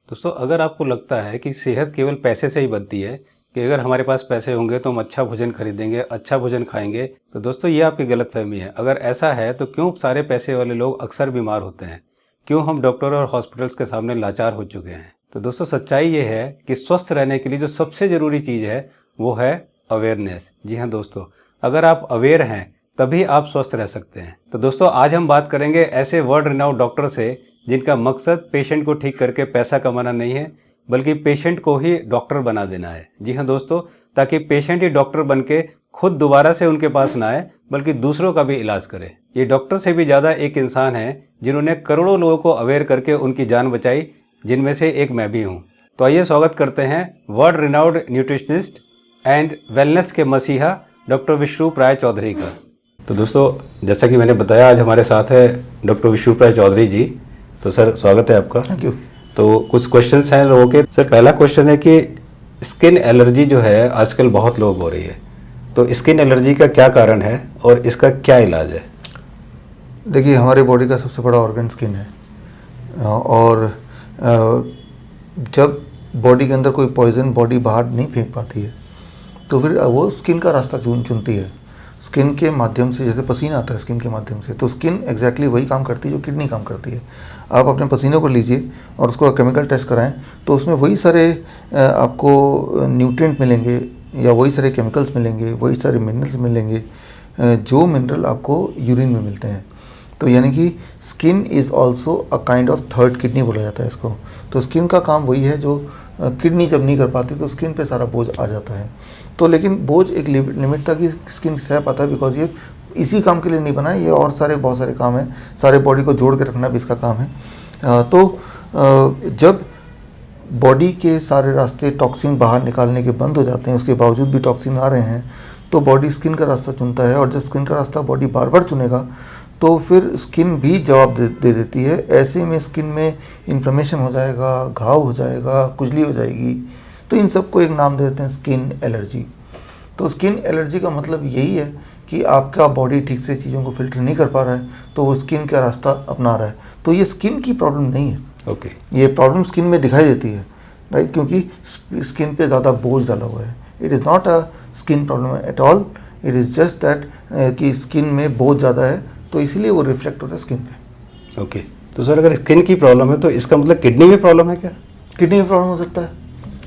दोस्तों, अगर आपको लगता है कि सेहत केवल पैसे से ही बनती है कि अगर हमारे पास पैसे होंगे तो हम अच्छा भोजन खरीदेंगे, अच्छा भोजन खाएंगे, तो दोस्तों ये आपकी गलतफहमी है। अगर ऐसा है तो क्यों सारे पैसे वाले लोग अक्सर बीमार होते हैं? क्यों हम डॉक्टर और हॉस्पिटल्स के सामने लाचार हो चुके हैं? तो दोस्तों, सच्चाई ये है कि स्वस्थ रहने के लिए जो सबसे ज़रूरी चीज़ है वो है अवेयरनेस। जी हाँ दोस्तों, अगर आप अवेयर हैं तभी आप स्वस्थ रह सकते हैं। तो दोस्तों, आज हम बात करेंगे ऐसे वर्ल्ड रिनाउंड डॉक्टर से जिनका मकसद पेशेंट को ठीक करके पैसा कमाना नहीं है, बल्कि पेशेंट को ही डॉक्टर बना देना है। जी हाँ दोस्तों, ताकि पेशेंट ही डॉक्टर बन के खुद दोबारा से उनके पास ना आए, बल्कि दूसरों का भी इलाज करे। ये डॉक्टर से भी ज़्यादा एक इंसान है जिन्होंने करोड़ों लोगों को अवेयर करके उनकी जान बचाई, जिनमें से एक मैं भी हूँ। तो आइए स्वागत करते हैं world renowned nutritionist and wellness के मसीहा डॉक्टर विश्वरूप राय चौधरी का। तो दोस्तों, जैसा कि मैंने बताया, आज हमारे साथ है डॉक्टर विश्वरूप राय चौधरी जी। तो सर, स्वागत है आपका। Thank you. तो कुछ क्वेश्चंस हैं लोगों के। सर, पहला क्वेश्चन है कि स्किन एलर्जी जो है आजकल बहुत लोग हो रही है, तो स्किन एलर्जी का क्या कारण है और इसका क्या इलाज है? देखिए, हमारे बॉडी का सबसे बड़ा ऑर्गन स्किन है और जब बॉडी के अंदर कोई पॉइजन बॉडी बाहर नहीं फेंक पाती है तो फिर वो स्किन का रास्ता चुनती है। स्किन के माध्यम से, जैसे पसीना आता है स्किन के माध्यम से, तो स्किन एग्जैक्टली वही काम करती है जो किडनी काम करती है। आप अपने पसीने को लीजिए और उसको केमिकल टेस्ट कराएं तो उसमें वही सारे आपको न्यूट्रिएंट मिलेंगे या वही सारे केमिकल्स मिलेंगे, वही सारे मिनरल्स मिलेंगे जो मिनरल आपको यूरिन में मिलते हैं। तो यानी कि skin is also a kind of third kidney बोला जाता है इसको। तो स्किन का काम वही है जो किडनी जब नहीं कर पाती तो स्किन पे सारा बोझ आ जाता है। तो लेकिन बोझ एक लिमिट तक ही स्किन सह पाता है, बिकॉज ये इसी काम के लिए नहीं बना है, ये और बहुत सारे काम हैं। सारे बॉडी को जोड़ के रखना भी इसका काम है। तो जब बॉडी के सारे रास्ते टॉक्सिन बाहर निकालने के बंद हो जाते हैं, उसके बावजूद भी टॉक्सिन आ रहे हैं, तो बॉडी स्किन का रास्ता चुनता है। और जब स्किन का रास्ता बॉडी बार बार चुनेगा तो फिर स्किन भी जवाब दे देती है। ऐसे में स्किन में इन्फ्लेमेशन हो जाएगा, घाव हो जाएगा, खुजली हो जाएगी। तो इन सबको एक नाम दे देते हैं स्किन एलर्जी। तो स्किन एलर्जी का मतलब यही है कि आपका बॉडी ठीक से चीज़ों को फिल्टर नहीं कर पा रहा है, तो वो स्किन का रास्ता अपना रहा है। तो ये स्किन की प्रॉब्लम नहीं है। ओके। ये प्रॉब्लम स्किन में दिखाई देती है, राइट, क्योंकि स्किन पे ज़्यादा बोझ डाला हुआ है। It is not a skin problem at all, it is just that कि स्किन में बोझ ज़्यादा है, तो इसीलिए वो रिफ्लेक्ट हो रहा है स्किन पे। ओके। तो सर, अगर स्किन की प्रॉब्लम है तो इसका मतलब किडनी में प्रॉब्लम है क्या? किडनी में प्रॉब्लम हो सकता है।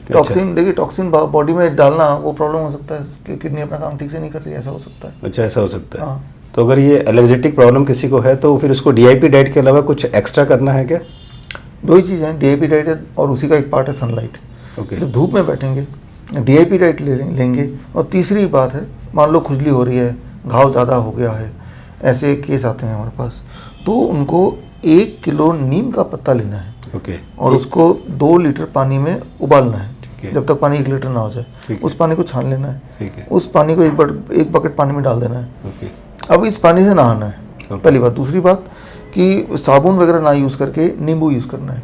टॉक्सिन, देखिए, टॉक्सिन बॉडी में डालना वो प्रॉब्लम हो सकता है कि किडनी अपना काम ठीक से नहीं कर रही है, ऐसा हो सकता है। अच्छा, ऐसा हो सकता है। हाँ। तो अगर ये एलर्जेटिक प्रॉब्लम किसी को है तो फिर उसको डीआईपी डाइट के अलावा कुछ एक्स्ट्रा करना है क्या? दो ही चीज़ें हैं, डीआईपी डाइट और उसी का एक पार्ट है सनलाइट। ओके। जब धूप में बैठेंगे डीआईपी डाइट लेंगे। और तीसरी बात है, मान लो खुजली हो रही है, घाव ज़्यादा हो गया है, ऐसे केस आते हैं हमारे पास, तो उनको 1 किलो नीम का पत्ता लेना है। ओके। और उसको 2 लीटर पानी में उबालना है जब तक पानी 1 लीटर ना हो जाए। उस पानी को छान लेना है। ठीक है। उस पानी को एक बकेट पानी में डाल देना है। ओके। अब इस पानी से नहाना है, पहली बात। दूसरी बात कि साबुन वगैरह ना यूज़ करके नींबू यूज़ करना है।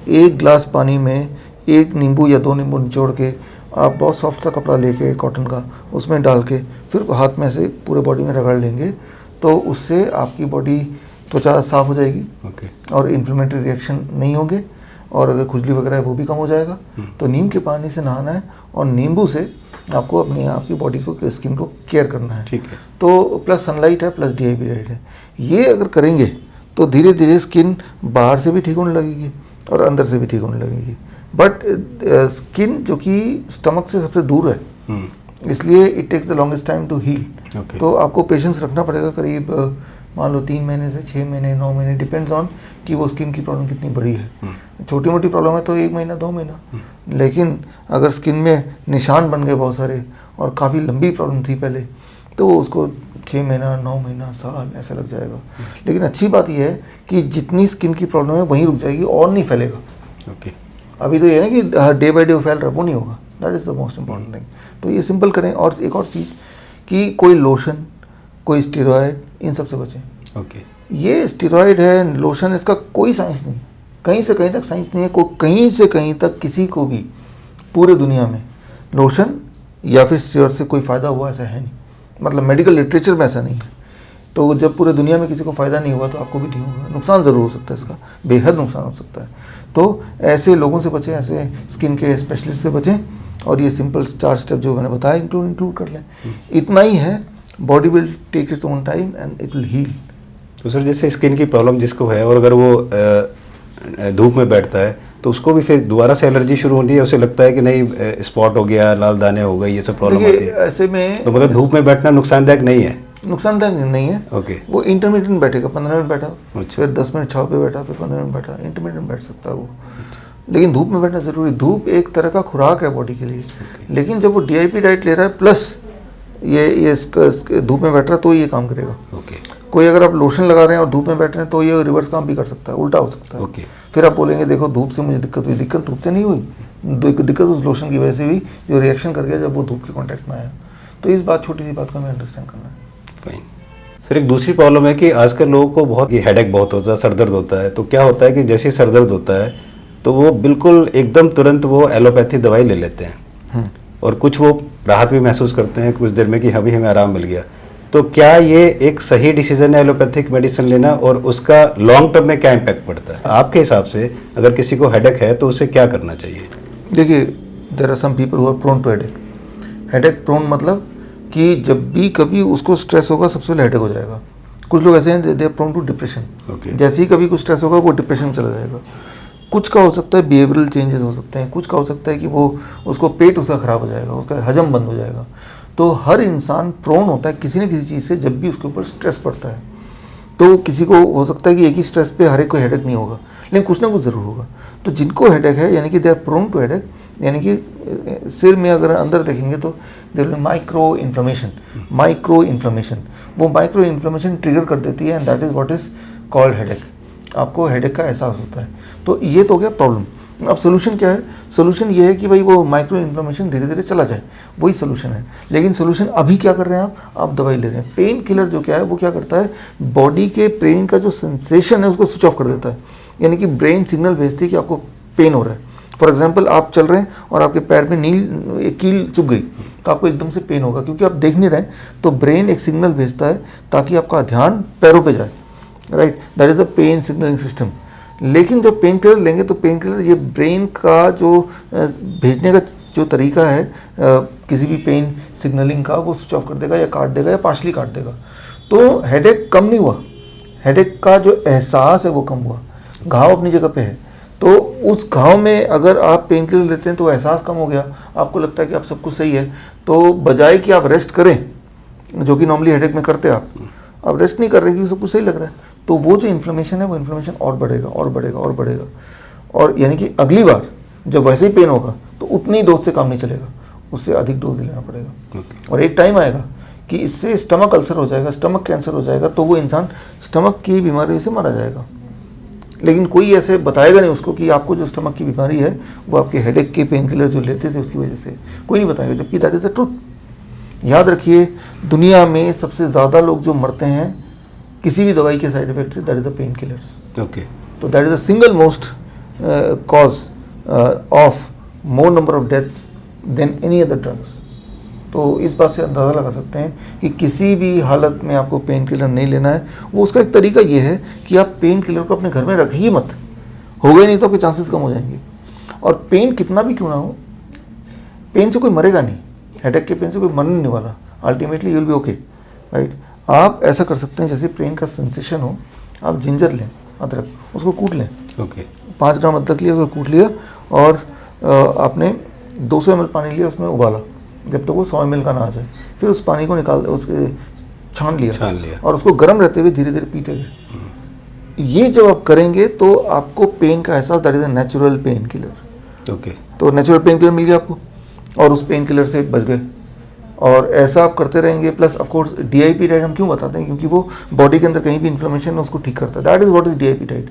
1 गिलास पानी में 1 नींबू या 2 नींबू निचोड़ के आप बहुत सॉफ्ट सा कपड़ा लेके कॉटन का, उसमें डाल के फिर हाथ में से पूरे बॉडी में रगड़ लेंगे, तो उससे आपकी बॉडी, त्वचा साफ हो जाएगी। ओके। और इन्फ्लेमेटरी रिएक्शन नहीं होंगे, और अगर खुजली वगैरह है वो भी कम हो जाएगा। तो नीम के पानी से नहाना है और नींबू से आपको अपनी आपकी बॉडी को, स्किन को केयर करना है। ठीक है। तो प्लस सनलाइट है, प्लस डीआईपी डाइट है। ये अगर करेंगे तो धीरे धीरे स्किन बाहर से भी ठीक होने लगेगी और अंदर से भी ठीक होने लगेगी। बट स्किन जो कि स्टमक से सबसे दूर है, इसलिए it takes the longest time to heal. तो आपको पेशेंस रखना पड़ेगा, करीब मान लो 3 महीने से 6 महीने, 9 महीने, डिपेंड्स ऑन कि वो स्किन की प्रॉब्लम कितनी बड़ी है। छोटी मोटी प्रॉब्लम है तो 1 महीना 2 महीना, लेकिन अगर स्किन में निशान बन गए बहुत सारे और काफ़ी लंबी प्रॉब्लम थी पहले, तो उसको 6 महीना, 9 महीना, साल ऐसा लग जाएगा। लेकिन अच्छी बात यह है कि जितनी स्किन की प्रॉब्लम है वहीं रुक जाएगी और नहीं फैलेगा। ओके। अभी तो ये है कि डे बाई डे फैल रहा है, वो नहीं होगा। That is the most important thing. तो ये सिंपल करें। और एक और चीज़ कि कोई लोशन, कोई स्टेरॉयड, इन सब से बचें। ओके। ये स्टेरॉयड है, लोशन, इसका कोई साइंस नहीं, कहीं से कहीं तक साइंस नहीं है। कहीं से कहीं तक किसी को भी पूरे दुनिया में लोशन या फिर स्टेरॉयड से कोई फ़ायदा हुआ ऐसा है नहीं, मतलब मेडिकल लिटरेचर में ऐसा नहीं है। तो जब पूरे दुनिया में किसी को फ़ायदा नहीं हुआ तो आपको भी नहीं होगा। नुकसान ज़रूर हो सकता है, इसका बेहद नुकसान हो सकता है। तो ऐसे लोगों से बचें, ऐसे स्किन के स्पेशलिस्ट से बचें, और ये सिंपल 4 स्टेप जो मैंने बताया इंक्लूड कर लें। इतना ही है, body will take its own time and it will heal. तो सर जैसे स्किन की प्रॉब्लम जिसको है और अगर वो धूप में बैठता है तो उसको भी फिर दोबारा से एलर्जी शुरू होती है, उसे लगता है कि नहीं स्पॉट हो गया, लाल दाने हो गए, ये सब प्रॉब्लम आती है। ऐसे में तो मतलब धूप में बैठना नुकसानदायक नहीं है? नुकसानदायक नहीं है। ओके। वो इंटरमीडिएट बैठेगा, 15 मिनट बैठा, अच्छा। फिर 10 मिनट छाँव पे बैठा, फिर 15 मिनट बैठा, इंटरमीडिएट बैठ सकता है वो। लेकिन धूप में बैठना ज़रूरी। धूप एक तरह का खुराक है बॉडी के लिए, लेकिन जब वो DIP डाइट ले रहा है प्लस ये धूप में बैठ रहा है तो ये काम करेगा। ओके। कोई अगर आप लोशन लगा रहे हैं और धूप में बैठ रहे हैं तो ये रिवर्स काम भी कर सकता है, उल्टा हो सकता है। ओके। फिर आप बोलेंगे देखो धूप से मुझे दिक्कत हुई। दिक्कत धूप से नहीं हुई, दिक्कत उस लोशन की वजह से हुई जो रिएक्शन कर गया जब वो धूप के कॉन्टैक्ट में आया। तो इस बात, छोटी सी बात को हमें अंडरस्टैंड करना है। फाइन। सर एक दूसरी प्रॉब्लम है कि आजकल लोगों को बहुत हेडेक बहुत होता है, सर दर्द होता है। तो क्या होता है कि जैसे सर दर्द होता है तो वो बिल्कुल एकदम तुरंत वो एलोपैथी दवाई ले लेते हैं और कुछ वो राहत भी महसूस करते हैं कुछ देर में कि अभी हमें आराम मिल गया। तो क्या ये एक सही डिसीजन है एलोपैथिक मेडिसिन लेना, और उसका लॉन्ग टर्म में क्या इम्पैक्ट पड़ता है आपके हिसाब से? अगर किसी को हेडेक है तो उसे क्या करना चाहिए? देखिए, there are some people who are prone to headache. Headache prone मतलब कि जब भी कभी उसको स्ट्रेस होगा सबसे पहले हेडेक हो जाएगा। कुछ लोग ऐसे हैं they are prone to depression. जैसे ही कभी कुछ स्ट्रेस होगा वो डिप्रेशन में चला जाएगा। कुछ का हो सकता है बिहेवियरल चेंजेस हो सकते हैं, कुछ का हो सकता है कि वो उसको पेट उसका ख़राब हो जाएगा, उसका हजम बंद हो जाएगा। तो हर इंसान प्रोन होता है किसी न किसी चीज़ से जब भी उसके ऊपर स्ट्रेस पड़ता है। तो किसी को हो सकता है कि एक ही स्ट्रेस पे हर एक को हेडेक नहीं होगा, लेकिन कुछ ना कुछ ज़रूर होगा। तो जिनको हेडेक है यानी कि they are prone to headache, यानी कि सिर में अगर अंदर देखेंगे तो there will be micro inflammation. वो माइक्रो इन्फ्लेमेशन ट्रिगर कर देती है and that is what is called headache. आपको हेडेक का एहसास होता है। तो ये तो हो गया प्रॉब्लम। अब सोल्यूशन क्या है? सोल्यूशन ये है कि भाई वो माइक्रो इन्फ्लेमेशन धीरे धीरे चला जाए, वही सोल्यूशन है। लेकिन सोल्यूशन अभी क्या कर रहे हैं आप दवाई ले रहे हैं। पेन किलर जो क्या है वो क्या करता है, बॉडी के पेन का जो सेंसेशन है उसको स्विच ऑफ कर देता है। यानी कि ब्रेन सिग्नल भेजती है कि आपको पेन हो रहा है। फॉर एग्जाम्पल, आप चल रहे हैं और आपके पैर में कील चुभ गई तो आपको एकदम से पेन होगा, क्योंकि आप देख नहीं रहे। तो ब्रेन एक सिग्नल भेजता है ताकि आपका ध्यान पैरों पे जाए, right? That is a pain signalling system. लेकिन जब पेन किलर लेंगे तो पेन किलर ये ब्रेन का जो भेजने का जो तरीका है किसी भी पेन सिग्नलिंग का, वो स्विच ऑफ कर देगा या काट देगा या पार्शली काट देगा। तो हेडेक कम नहीं हुआ, हेडेक का जो एहसास है वो कम हुआ। घाव अपनी जगह पे है, तो उस घाव में अगर आप पेन किलर लेते हैं तो एहसास कम हो गया, आपको लगता है कि आप सब कुछ सही है। तो बजाय कि आप रेस्ट करें, जो कि नॉर्मली हेडेक में करते हैं आप रेस्ट नहीं कर रहे क्योंकि सब कुछ सही लग रहा है, तो वो जो इन्फ्लेमेशन है वो इन्फ्लेमेशन और बढ़ेगा और बढ़ेगा और बढ़ेगा। और यानी कि अगली बार जब वैसे ही पेन होगा तो उतनी डोज से काम नहीं चलेगा, उससे अधिक डोज लेना पड़ेगा। और एक टाइम आएगा कि इससे स्टमक अल्सर हो जाएगा, स्टमक कैंसर हो जाएगा, तो वो इंसान स्टमक की बीमारी से मारा जाएगा। लेकिन कोई ऐसे बताएगा नहीं उसको कि आपको जो स्टमक की बीमारी है वो आपके हेडेक के पेन किलर जो लेते थे उसकी वजह से, कोई नहीं बताएगा, जबकि दैट इज़ द ट्रुथ। याद रखिए, दुनिया में सबसे ज़्यादा लोग जो मरते हैं किसी भी दवाई के साइड इफेक्ट से, that is the pain killers. Okay. तो that is the single most cause of more number of deaths than any other drugs. तो इस बात से अंदाज़ा लगा सकते हैं कि किसी भी हालत में आपको पेन किलर नहीं लेना है। वो उसका एक तरीका ये है कि आप पेन किलर को अपने घर में रखिए मत, हो गए नहीं तो आपके चांसेस कम हो जाएंगे। और पेन कितना भी क्यों ना हो, पेन से कोई मरेगा नहीं, हेडेक के पेन से कोई मरने नहीं वाला, ultimately you will be okay, right? आप ऐसा कर सकते हैं, जैसे पेन का सेंसेशन हो, आप जिंजर लें, अदरक, उसको कूट लें। ओके। 5 ग्राम अदरक लिया, उसको कूट लिया और आपने 200 ml पानी लिया, उसमें उबाला जब तक वो 100 ml का ना आ जाए। फिर उस पानी को निकाल उसके छान लिया और उसको गर्म रहते हुए धीरे धीरे पीते गए। ये जब आप करेंगे तो आपको पेन का एहसास, that is a natural pain killer. Okay. तो नेचुरल पेन किलर मिल गया आपको और उस पेन किलर से बच गए। और ऐसा आप करते रहेंगे। Plus of course DIP diet हम क्यों बताते हैं, क्योंकि वो बॉडी के अंदर कहीं भी इन्फ्लेमेशन है उसको ठीक करता है। That is what is DIP diet.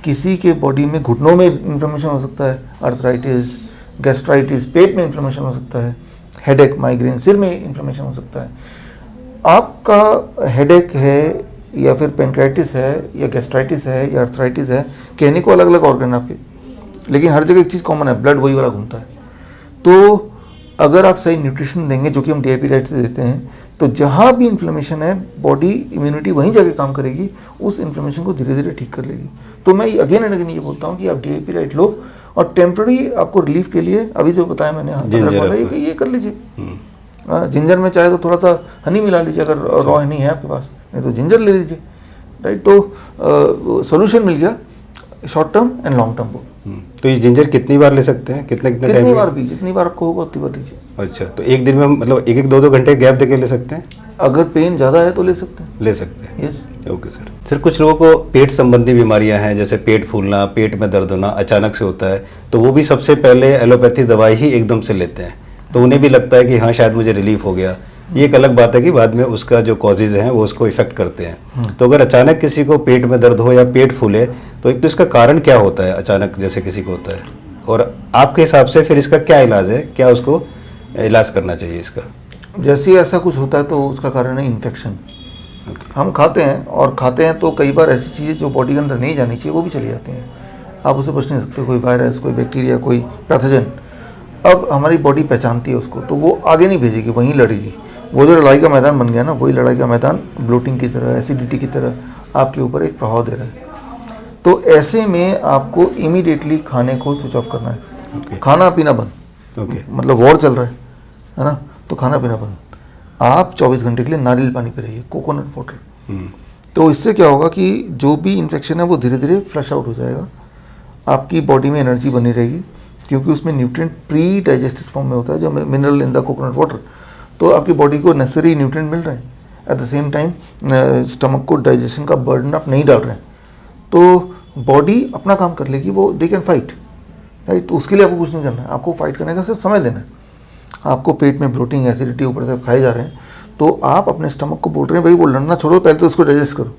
किसी के बॉडी में घुटनों में इन्फ्लेमेशन हो सकता है, अर्थराइटिस, गैस्ट्राइटिस, पेट में इन्फ्लेमेशन हो सकता है, हेडेक, माइग्रेन, सिर में इन्फ्लेमेशन हो सकता है। आपका हेडेक है या फिर पेनक्राइटिस है या गैस्ट्राइटिस है या अर्थराइटिस है, कहने को अलग अलग ऑर्गन है आपके, लेकिन हर जगह एक चीज़ कॉमन है, ब्लड वही वाला घूमता है। तो अगर आप सही न्यूट्रिशन देंगे, जो कि हम DIP डाइट से देते हैं, तो जहाँ भी इन्फ्लेमेशन है बॉडी इम्यूनिटी वहीं जाके काम करेगी, उस इन्फ्लेमेशन को धीरे धीरे ठीक कर लेगी। तो मैं अगेन एंड अगेन ये बोलता हूँ कि आप DIP राइट लो और टेम्प्रेरी आपको रिलीफ के लिए अभी जो बताया मैंने ये कर लीजिए। जिंजर में चाहे तो थोड़ा सा हनी मिला लीजिए अगर रॉ हनी है आपके पास, नहीं तो जिंजर ले लीजिए, राइट। तो सोल्यूशन मिल गया short term and long term को। तो ये जिंजर कितनी बार ले सकते हैं, कितने टाइम बार भी, जितनी बार आपको होगा उतनी बार लीजिए। अच्छा, तो एक दिन में मतलब 1-2 घंटे गैप देके ले सकते हैं? अगर पेन ज़्यादा है तो ले सकते हैं। ले सकते हैं, यस। Okay sir. सर कुछ लोगों को पेट संबंधी बीमारियां हैं, जैसे पेट फूलना, पेट में दर्द होना अचानक से होता है, तो वो भी सबसे पहले एलोपैथी दवाई ही एकदम से लेते हैं, तो उन्हें भी लगता है कि हाँ शायद मुझे रिलीफ हो गया। ये एक अलग बात है कि बाद में उसका जो कॉजेज हैं वो उसको इफेक्ट करते हैं। तो अगर अचानक किसी को पेट में दर्द हो या पेट फूले, तो एक तो इसका कारण क्या होता है अचानक जैसे किसी को होता है, और आपके हिसाब से फिर इसका क्या इलाज है, क्या उसको इलाज करना चाहिए इसका? जैसे ही ऐसा कुछ होता है तो उसका कारण है इन्फेक्शन। हम खाते हैं तो कई बार ऐसी चीज़ें जो बॉडी के अंदर नहीं जानी चाहिए वो भी चली जाती हैं। आप उसे बच नहीं सकते, कोई वायरस, कोई बैक्टीरिया, कोई पैथोजन। अब हमारी बॉडी पहचानती है उसको, तो वो आगे नहीं भेजेगी, वहीं लड़ेगी। वो जो लड़ाई का मैदान बन गया ना, वही लड़ाई का मैदान ब्लोटिंग की तरह, एसिडिटी की तरह आपके ऊपर एक प्रभाव दे रहा है। तो ऐसे में आपको इमीडिएटली खाने को स्विच ऑफ करना है। खाना पीना बंद। मतलब वॉर चल रहा है ना, तो खाना पीना बंद। आप 24 घंटे के लिए नारियल पानी पी रहिए, कोकोनट वाटर। तो इससे क्या होगा कि जो भी इन्फेक्शन है वो धीरे धीरे फ्लश आउट हो जाएगा। आपकी बॉडी में एनर्जी बनी रहेगी, क्योंकि उसमें न्यूट्रिएंट प्री डाइजेस्टेड फॉर्म में होता है, जो mineral in the coconut water. तो आपकी बॉडी को नेसेसरी न्यूट्रिएंट मिल रहे हैं। At the same time stomach को डाइजेशन का बर्डन आप नहीं डाल रहे हैं, तो बॉडी अपना काम कर लेगी, वो दे कैन फाइट, राइट। तो उसके लिए आपको कुछ नहीं करना है, आपको फाइट करने का सिर्फ समय देना है। आपको पेट में ब्लोटिंग, एसिडिटी ऊपर से खाए जा रहे हैं, तो आप अपने स्टमक को बोल रहे हैं भाई वो लड़ना छोड़ो, पहले तो उसको डाइजेस्ट करो।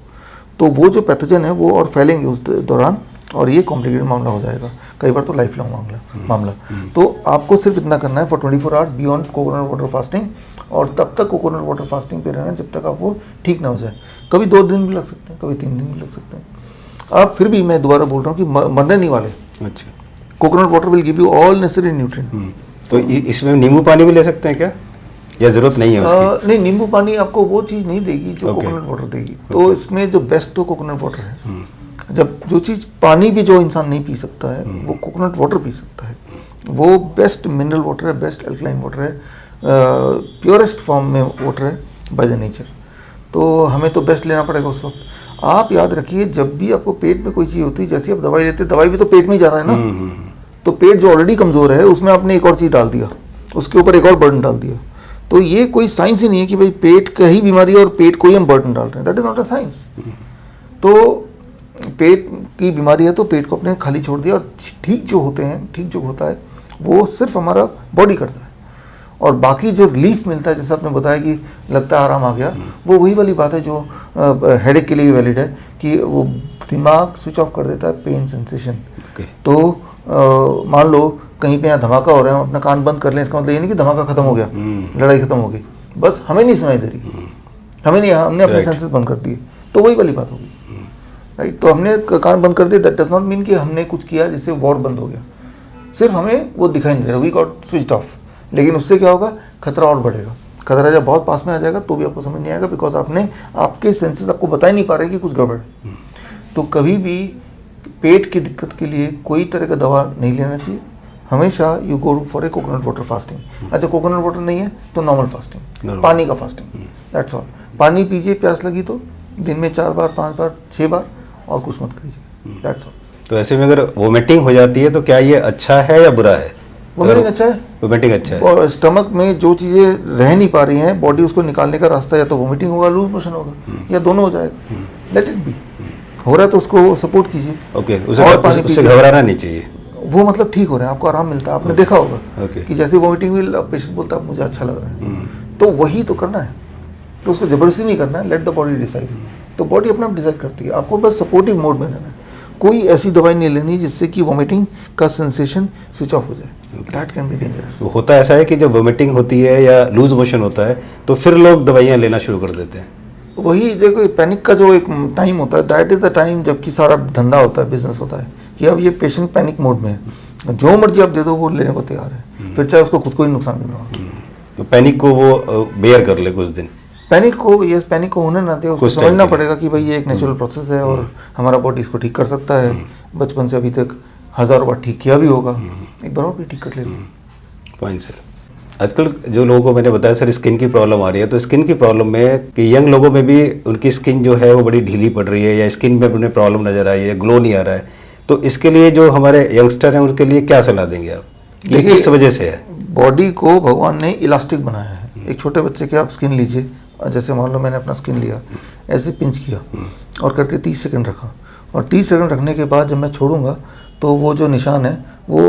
तो वो जो पैथोजन है वो और फैलेंगे उस दौरान, और ये कॉम्प्लिकेटेड मामला हो जाएगा, कई बार तो लाइफ लॉन्ग मामला। तो आपको सिर्फ इतना करना है, for 24 hours beyond coconut water fasting, और तब तक कोकोनट वाटर फास्टिंग पे रहना जब तक आप वो ठीक ना हो जाए। कभी 2 दिन भी लग सकते हैं, कभी 3 दिन भी लग सकते हैं। आप फिर भी, मैं दोबारा बोल रहा हूँ कि मरने नहीं वाले। अच्छा, coconut water will give you all necessary nutrient. तो इसमें नींबू पानी भी ले सकते हैं क्या, या जरूरत नहीं है उसकी? नहीं, नींबू पानी आपको वो चीज़ नहीं देगी जो कोकोनट वाटर देगी। तो इसमें जो बेस्ट तो कोकोनट वाटर है। जब जो चीज़ पानी भी जो इंसान नहीं पी सकता है वो कोकोनट वाटर पी सकता है। वो बेस्ट मिनरल वाटर है, बेस्ट एल्कलाइन वाटर है, प्योरेस्ट फॉर्म में वाटर है बाय द नेचर। तो हमें तो बेस्ट लेना पड़ेगा उस वक्त। आप याद रखिए, जब भी आपको पेट में कोई चीज़ होती है, जैसे आप दवाई लेते हैं, दवाई भी तो पेट में ही जा रहा है ना। तो पेट जो ऑलरेडी कमज़ोर है उसमें आपने एक और चीज़ डाल दिया, उसके ऊपर एक और बर्डन डाल दिया। तो ये कोई साइंस ही नहीं है कि भाई पेट का ही बीमारी है और पेट को ही हम बर्डन डाल रहे हैं, that is not a science. तो पेट की बीमारी है तो पेट को अपने खाली छोड़ दिया, और ठीक जो होते हैं, ठीक जो होता है वो सिर्फ हमारा बॉडी करता है, और बाकी जो रिलीफ मिलता है, जैसे आपने बताया कि लगता है आराम आ गया, वो वही वाली बात है जो हेडेक के लिए भी वैलिड है, कि वो दिमाग स्विच ऑफ कर देता है पेन सेंसेशन। तो मान लो कहीं पे यहाँ धमाका हो रहा है, हम अपना कान बंद कर लें, इसका मतलब ये नहीं कि धमाका खत्म हो गया, लड़ाई खत्म हो गई, बस हमें नहीं सुनाई दे रही, हमने अपने सेंसेस बंद कर दिए, तो वही वाली बात होगी, राइट। तो हमने कान बंद कर दिया, दैट डज नॉट मीन कि हमने कुछ किया जिससे वॉर बंद हो गया, सिर्फ हमें वो दिखाई नहीं दे रहा, वी गॉट स्विच्ड ऑफ। लेकिन उससे क्या होगा, खतरा और बढ़ेगा। खतरा जब बहुत पास में आ जाएगा तो भी आपको समझ नहीं आएगा, बिकॉज आपके सेंसेस आपको बता ही नहीं पा रहे कि कुछ गड़बड़ है। तो कभी भी पेट की दिक्कत के लिए कोई तरह का दवा नहीं लेना चाहिए, हमेशा you go for a coconut water fasting. अच्छा, कोकोनट वाटर नहीं है तो नॉर्मल फास्टिंग, पानी का फास्टिंग, दैट्स ऑल। पानी पीजिए, प्यास लगी तो दिन में 4 बार, 5 बार, 6 बार, और कुछ मत कीजिए, दैट्स ऑल। तो ऐसे में अगर वोमिटिंग हो जाती है तो क्या ये अच्छा है या बुरा है? वोमिटिंग अच्छा है, वोमिटिंग अच्छा है। और स्टमक में जो चीज़ें रह नहीं पा रही हैं, बॉडी उसको निकालने का रास्ता या तो वोमिटिंग होगा, लूज मोशन होगा, या दोनों हो जाएगा, लेट इट बी। हो रहा है तो उसको सपोर्ट कीजिए। ओके, उससे घबराना नहीं चाहिए। वो मतलब ठीक हो रहा है, आपको आराम मिलता है, आपने देखा होगा कि जैसे वोमिटिंग हुई, पेशेंट बोलता है मुझे अच्छा लग रहा है, तो वही तो करना है। तो उसको जबरदस्ती नहीं करना है, लेट द बॉडी डिसाइड। तो बॉडी अपने आप डिसाइड करती है, आपको बस सपोर्टिव मोड में रहना है। कोई ऐसी दवाई नहीं लेनी जिससे कि वोमिटिंग का सेंसेशन स्विच ऑफ हो जाए, दैट कैन बी डेंजरस। होता ऐसा है कि जब वोमिटिंग होती है या लूज मोशन होता है तो फिर लोग दवाइयाँ लेना शुरू कर देते हैं। वही देखो, पैनिक का जो एक टाइम होता है, दैट इज द टाइम जबकि सारा धंधा होता है, बिजनेस होता है, कि अब ये पेशेंट पैनिक मोड में है, जो मर्जी आप दे दो वो लेने को तैयार है, फिर चाहे उसको खुद को ही नुकसान देना हो। तो पैनिक को वो बेयर कर ले कुछ दिन, पैनिक को होने ना दे, उसको कुछ time समझना के लिए। पड़ेगा कि भाई ये एक नेचुरल प्रोसेस है और हमारा बॉडी इसको ठीक कर सकता है। बचपन से अभी तक हज़ारों बार ठीक किया भी होगा, एक बार और भी ठीक कर लेगा। Fine sir. आजकल जो लोगों को मैंने बताया सर स्किन की प्रॉब्लम आ रही है, तो स्किन की प्रॉब्लम में कि यंग लोगों में भी उनकी स्किन जो है वो बड़ी ढीली पड़ रही है या स्किन में उन्हें प्रॉब्लम नज़र आई है, ग्लो नहीं आ रहा है, तो इसके लिए जो हमारे यंगस्टर हैं उनके लिए क्या सलाह देंगे आप? ये देखिए, किस वजह से है? बॉडी को भगवान ने इलास्टिक बनाया है। एक छोटे बच्चे के आप स्किन लीजिए, जैसे मान लो मैंने अपना स्किन लिया, ऐसे पिंच किया और करके 30 सेकंड रखा, और 30 सेकंड रखने के बाद जब मैं छोड़ूंगा तो वो जो निशान है वो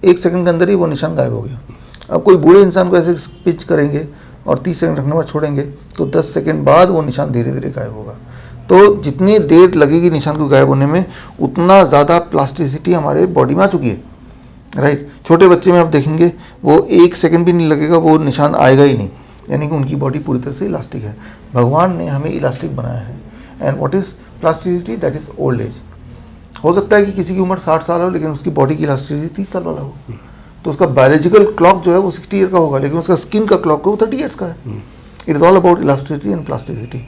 1 सेकंड के अंदर ही वो निशान गायब हो गया। अब कोई बूढ़े इंसान को ऐसे पिंच करेंगे और 30 सेकंड रखने के बाद छोड़ेंगे तो 10 सेकंड बाद वो निशान धीरे धीरे गायब होगा। तो जितनी देर लगेगी निशान को गायब होने में, उतना ज़्यादा प्लास्टिसिटी हमारे बॉडी में आ चुकी है, राइट। छोटे बच्चे में आप देखेंगे वो 1 सेकंड भी नहीं लगेगा, वो निशान आएगा ही नहीं, यानी कि उनकी बॉडी पूरी तरह से इलास्टिक है। भगवान ने हमें इलास्टिक बनाया है। And what is plasticity? That is old age. हो सकता है कि किसी की उम्र 60 साल हो लेकिन उसकी बॉडी की इलास्टिसिटी 30 साल वाला हो, तो उसका बायोलॉजिकल क्लॉक जो है वो 60 ईयर का होगा, लेकिन उसका स्किन का क्लॉक वो 30 ईयर्स का है। It is all about elasticity and plasticity.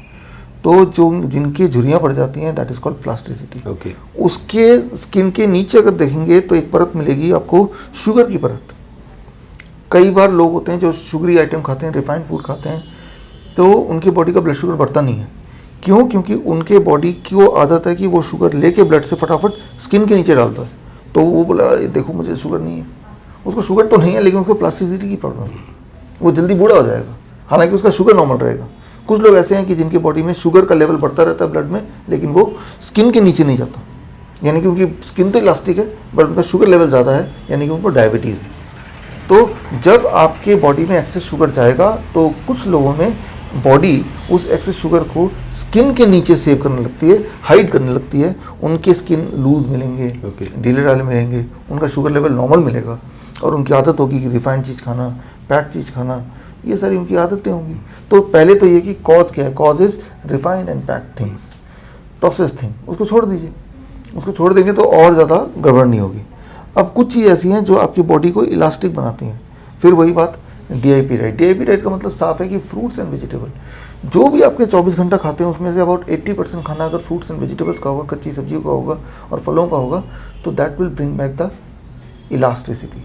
तो जो जिनकी झुर्रियाँ पड़ जाती हैं, that is called plasticity. Okay. उसके स्किन के नीचे अगर देखेंगे तो एक परत मिलेगी आपको, शुगर की परत। कई बार लोग होते हैं जो शुगरी आइटम खाते हैं, रिफाइंड फूड खाते हैं, तो उनकी बॉडी का ब्लड शुगर बढ़ता नहीं है। क्यों? क्योंकि उनके बॉडी की वो आदत है कि वो शुगर लेके ब्लड से फटाफट स्किन के नीचे डालता है। तो वो बोला देखो मुझे शुगर नहीं है, उसको शुगर तो नहीं है लेकिन उसको प्लास्टिसिटी की प्रॉब्लम है, वो जल्दी बूढ़ा हो जाएगा, हालांकि उसका शुगर नॉर्मल रहेगा। कुछ लोग ऐसे हैं कि जिनके बॉडी में शुगर का लेवल बढ़ता रहता है ब्लड में, लेकिन वो स्किन के नीचे नहीं जाता, यानी कि उनकी स्किन तो इलास्टिक है बट उनका शुगर लेवल ज़्यादा है, यानी कि उनको डायबिटीज़ है। तो जब आपके बॉडी में एक्सेस शुगर जाएगा तो कुछ लोगों में बॉडी उस एक्सेस शुगर को स्किन के नीचे सेव करने लगती है, हाइड करने लगती है। उनके स्किन लूज मिलेंगे, ढीले ढाले मिलेंगे, उनका शुगर लेवल नॉर्मल मिलेगा, और उनकी आदत होगी कि रिफाइंड चीज़ खाना, पैक्ड चीज़ खाना, ये सारी उनकी आदतें होंगी। तो पहले तो ये कि कॉज क्या है? Cause is refined and packed things, process thing. उसको छोड़ दीजिए, उसको छोड़ देंगे तो और ज़्यादा गड़बड़ नहीं होगी। अब कुछ चीज़ ऐसी हैं जो आपकी बॉडी को इलास्टिक बनाती हैं। फिर वही बात, DIP डाइट। DIP डाइट का मतलब साफ है कि फ्रूट्स एंड वेजिटेबल, जो भी आपके 24 घंटा खाते हैं उसमें से अबाउट 80% खाना अगर फ्रूट्स एंड वेजिटेबल्स का होगा, कच्ची सब्जियों का होगा और फलों का होगा, तो that will bring back the elasticity.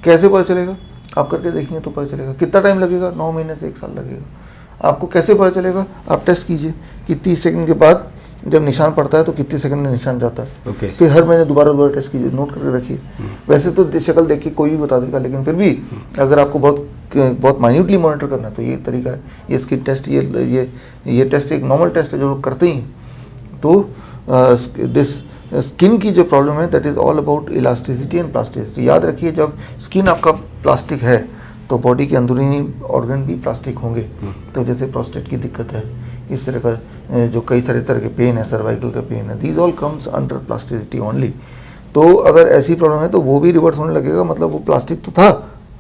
कैसे पता चलेगा? आप करके देखेंगे तो पता चलेगा। कितना टाइम लगेगा? 9 महीने से 1 साल लगेगा। आपको कैसे पता चलेगा? आप टेस्ट कीजिए कि 30 सेकंड के बाद जब निशान पड़ता है तो कितने सेकंड में निशान जाता है। ओके। फिर हर महीने दोबारा टेस्ट कीजिए, नोट करके रखिए। वैसे तो शक्ल देख के कोई भी बता देगा, लेकिन फिर भी अगर आपको बहुत माइन्यूटली मॉनिटर करना है तो ये तरीका है। ये स्किन टेस्ट, ये टेस्ट एक नॉर्मल टेस्ट है जो लोग करते ही हैं। तो दिस स्किन की जो प्रॉब्लम है that is all about elasticity and plasticity. याद रखिए, जब स्किन आपका प्लास्टिक है तो बॉडी के अंदरूनी ऑर्गन भी प्लास्टिक होंगे। तो जैसे प्रोस्टेट की दिक्कत है, इस तरह का जो कई सारे तरह के पेन है, सर्वाइकल का पेन है, these all comes under plasticity only. तो अगर ऐसी प्रॉब्लम है तो वो भी रिवर्स होने लगेगा, मतलब वो प्लास्टिक तो था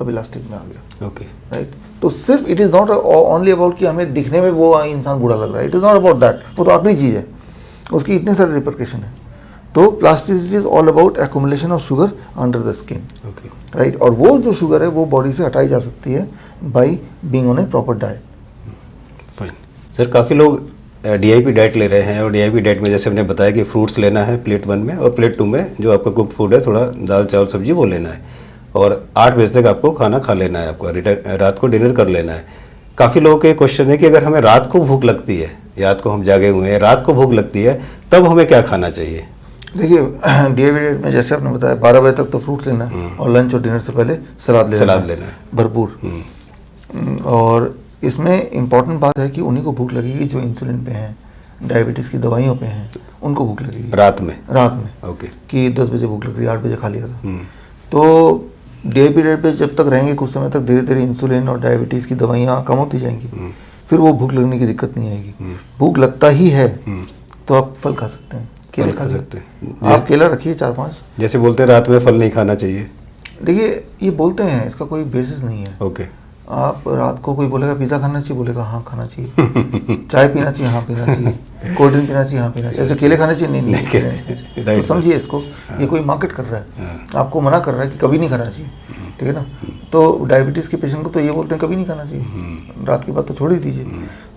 अब इलास्टिक में आ गया। Okay, right. तो सिर्फ it is not only about कि हमें दिखने में वो इंसान बूढ़ा लग रहा है, it is not about that. वो तो आखिरी चीज़ है, उसकी इतने सारे रिपरकेशन है। तो plasticity is all about accumulation of sugar under the skin, okay, right. और वो जो शुगर है वो बॉडी से हटाई जा सकती है by being on A proper diet. Fine sir. काफ़ी लोग DIP डाइट ले रहे हैं, और DIP डाइट में जैसे हमने बताया कि फ्रूट्स लेना है प्लेट 1 में, और प्लेट 2 में जो आपका कुक फूड है, थोड़ा दाल चावल सब्जी वो लेना है, और 8 बजे तक आपको खाना खा लेना है, आपको रात को डिनर कर लेना है। काफ़ी लोगों के क्वेश्चन है कि अगर हमें रात को भूख लगती है, रात को हम जागे हुए हैं, रात को भूख लगती है, तब हमें क्या खाना चाहिए? देखिए, DIP डाइट में जैसे आपने बताया 12 बजे तक तो फ्रूट्स लेना है, और लंच और डिनर से पहले सलाद लेना है भरपूर। और इसमें इम्पॉर्टेंट बात है कि उन्हीं को भूख लगेगी जो इंसुलिन पे हैं, डायबिटीज़ की दवाइयों पे हैं, उनको भूख लगेगी रात में। ओके। कि 10 बजे भूख लग रही है, 8 बजे खा लिया था। तो DIP डाइट पे जब तक रहेंगे कुछ समय तक धीरे धीरे इंसुलिन और डायबिटीज़ की दवाइयाँ कम होती जाएंगी, फिर वो भूख लगने की दिक्कत नहीं आएगी। भूख लगता ही है तो आप फल खा सकते हैं, केले खा सकते हैं। आप केला रखिए 4-5। जैसे बोलते हैं रात में फल नहीं खाना चाहिए, देखिए ये बोलते हैं, इसका कोई बेसिस नहीं है। ओके। आप रात को कोई बोलेगा पिज़्ज़ा खाना चाहिए, बोलेगा हाँ खाना चाहिए। चाय पीना चाहिए, हाँ पीना चाहिए। कोल्ड ड्रिंक पीना चाहिए, हाँ पीना चाहिए। ऐसे केले खाने चाहिए, नहीं। तो समझिए इसको, ये कोई मार्केट कर रहा है, आपको मना कर रहा है कि कभी नहीं खाना चाहिए, ठीक है ना। तो डायबिटीज़ के पेशेंट को तो ये बोलते हैं कभी नहीं खाना चाहिए, रात की बात तो छोड़ ही दीजिए।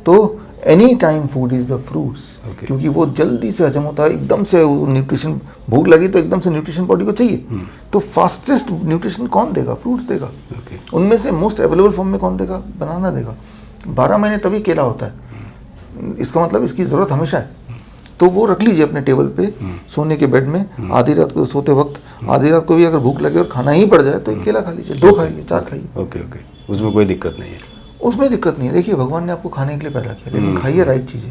तो any time food is the fruits, Okay. क्योंकि वो जल्दी से हजम होता है, एकदम से न्यूट्रिशन, भूख लगी तो एकदम से न्यूट्रिशन बॉडी को चाहिए, तो फास्टेस्ट न्यूट्रिशन कौन देगा? फ्रूट्स देगा। ओके, उनमें से मोस्ट अवेलेबल फॉर्म में कौन देगा? बनाना देगा। 12 महीने तभी केला होता है, इसका मतलब इसकी ज़रूरत हमेशा है। तो वो रख लीजिए अपने टेबल पे, सोने के बेड में, आधी रात को सोते वक्त, आधी रात को भी अगर भूख लगे और खाना ही पड़ जाए तो एक केला खा लीजिए, 2 खाइए, 4 खाइए, ओके, ओके, उसमें कोई दिक्कत नहीं है। उसमें दिक्कत नहीं है। देखिए, भगवान ने आपको खाने के लिए पैदा किया, लेकिन खाइए राइट चीज़ें।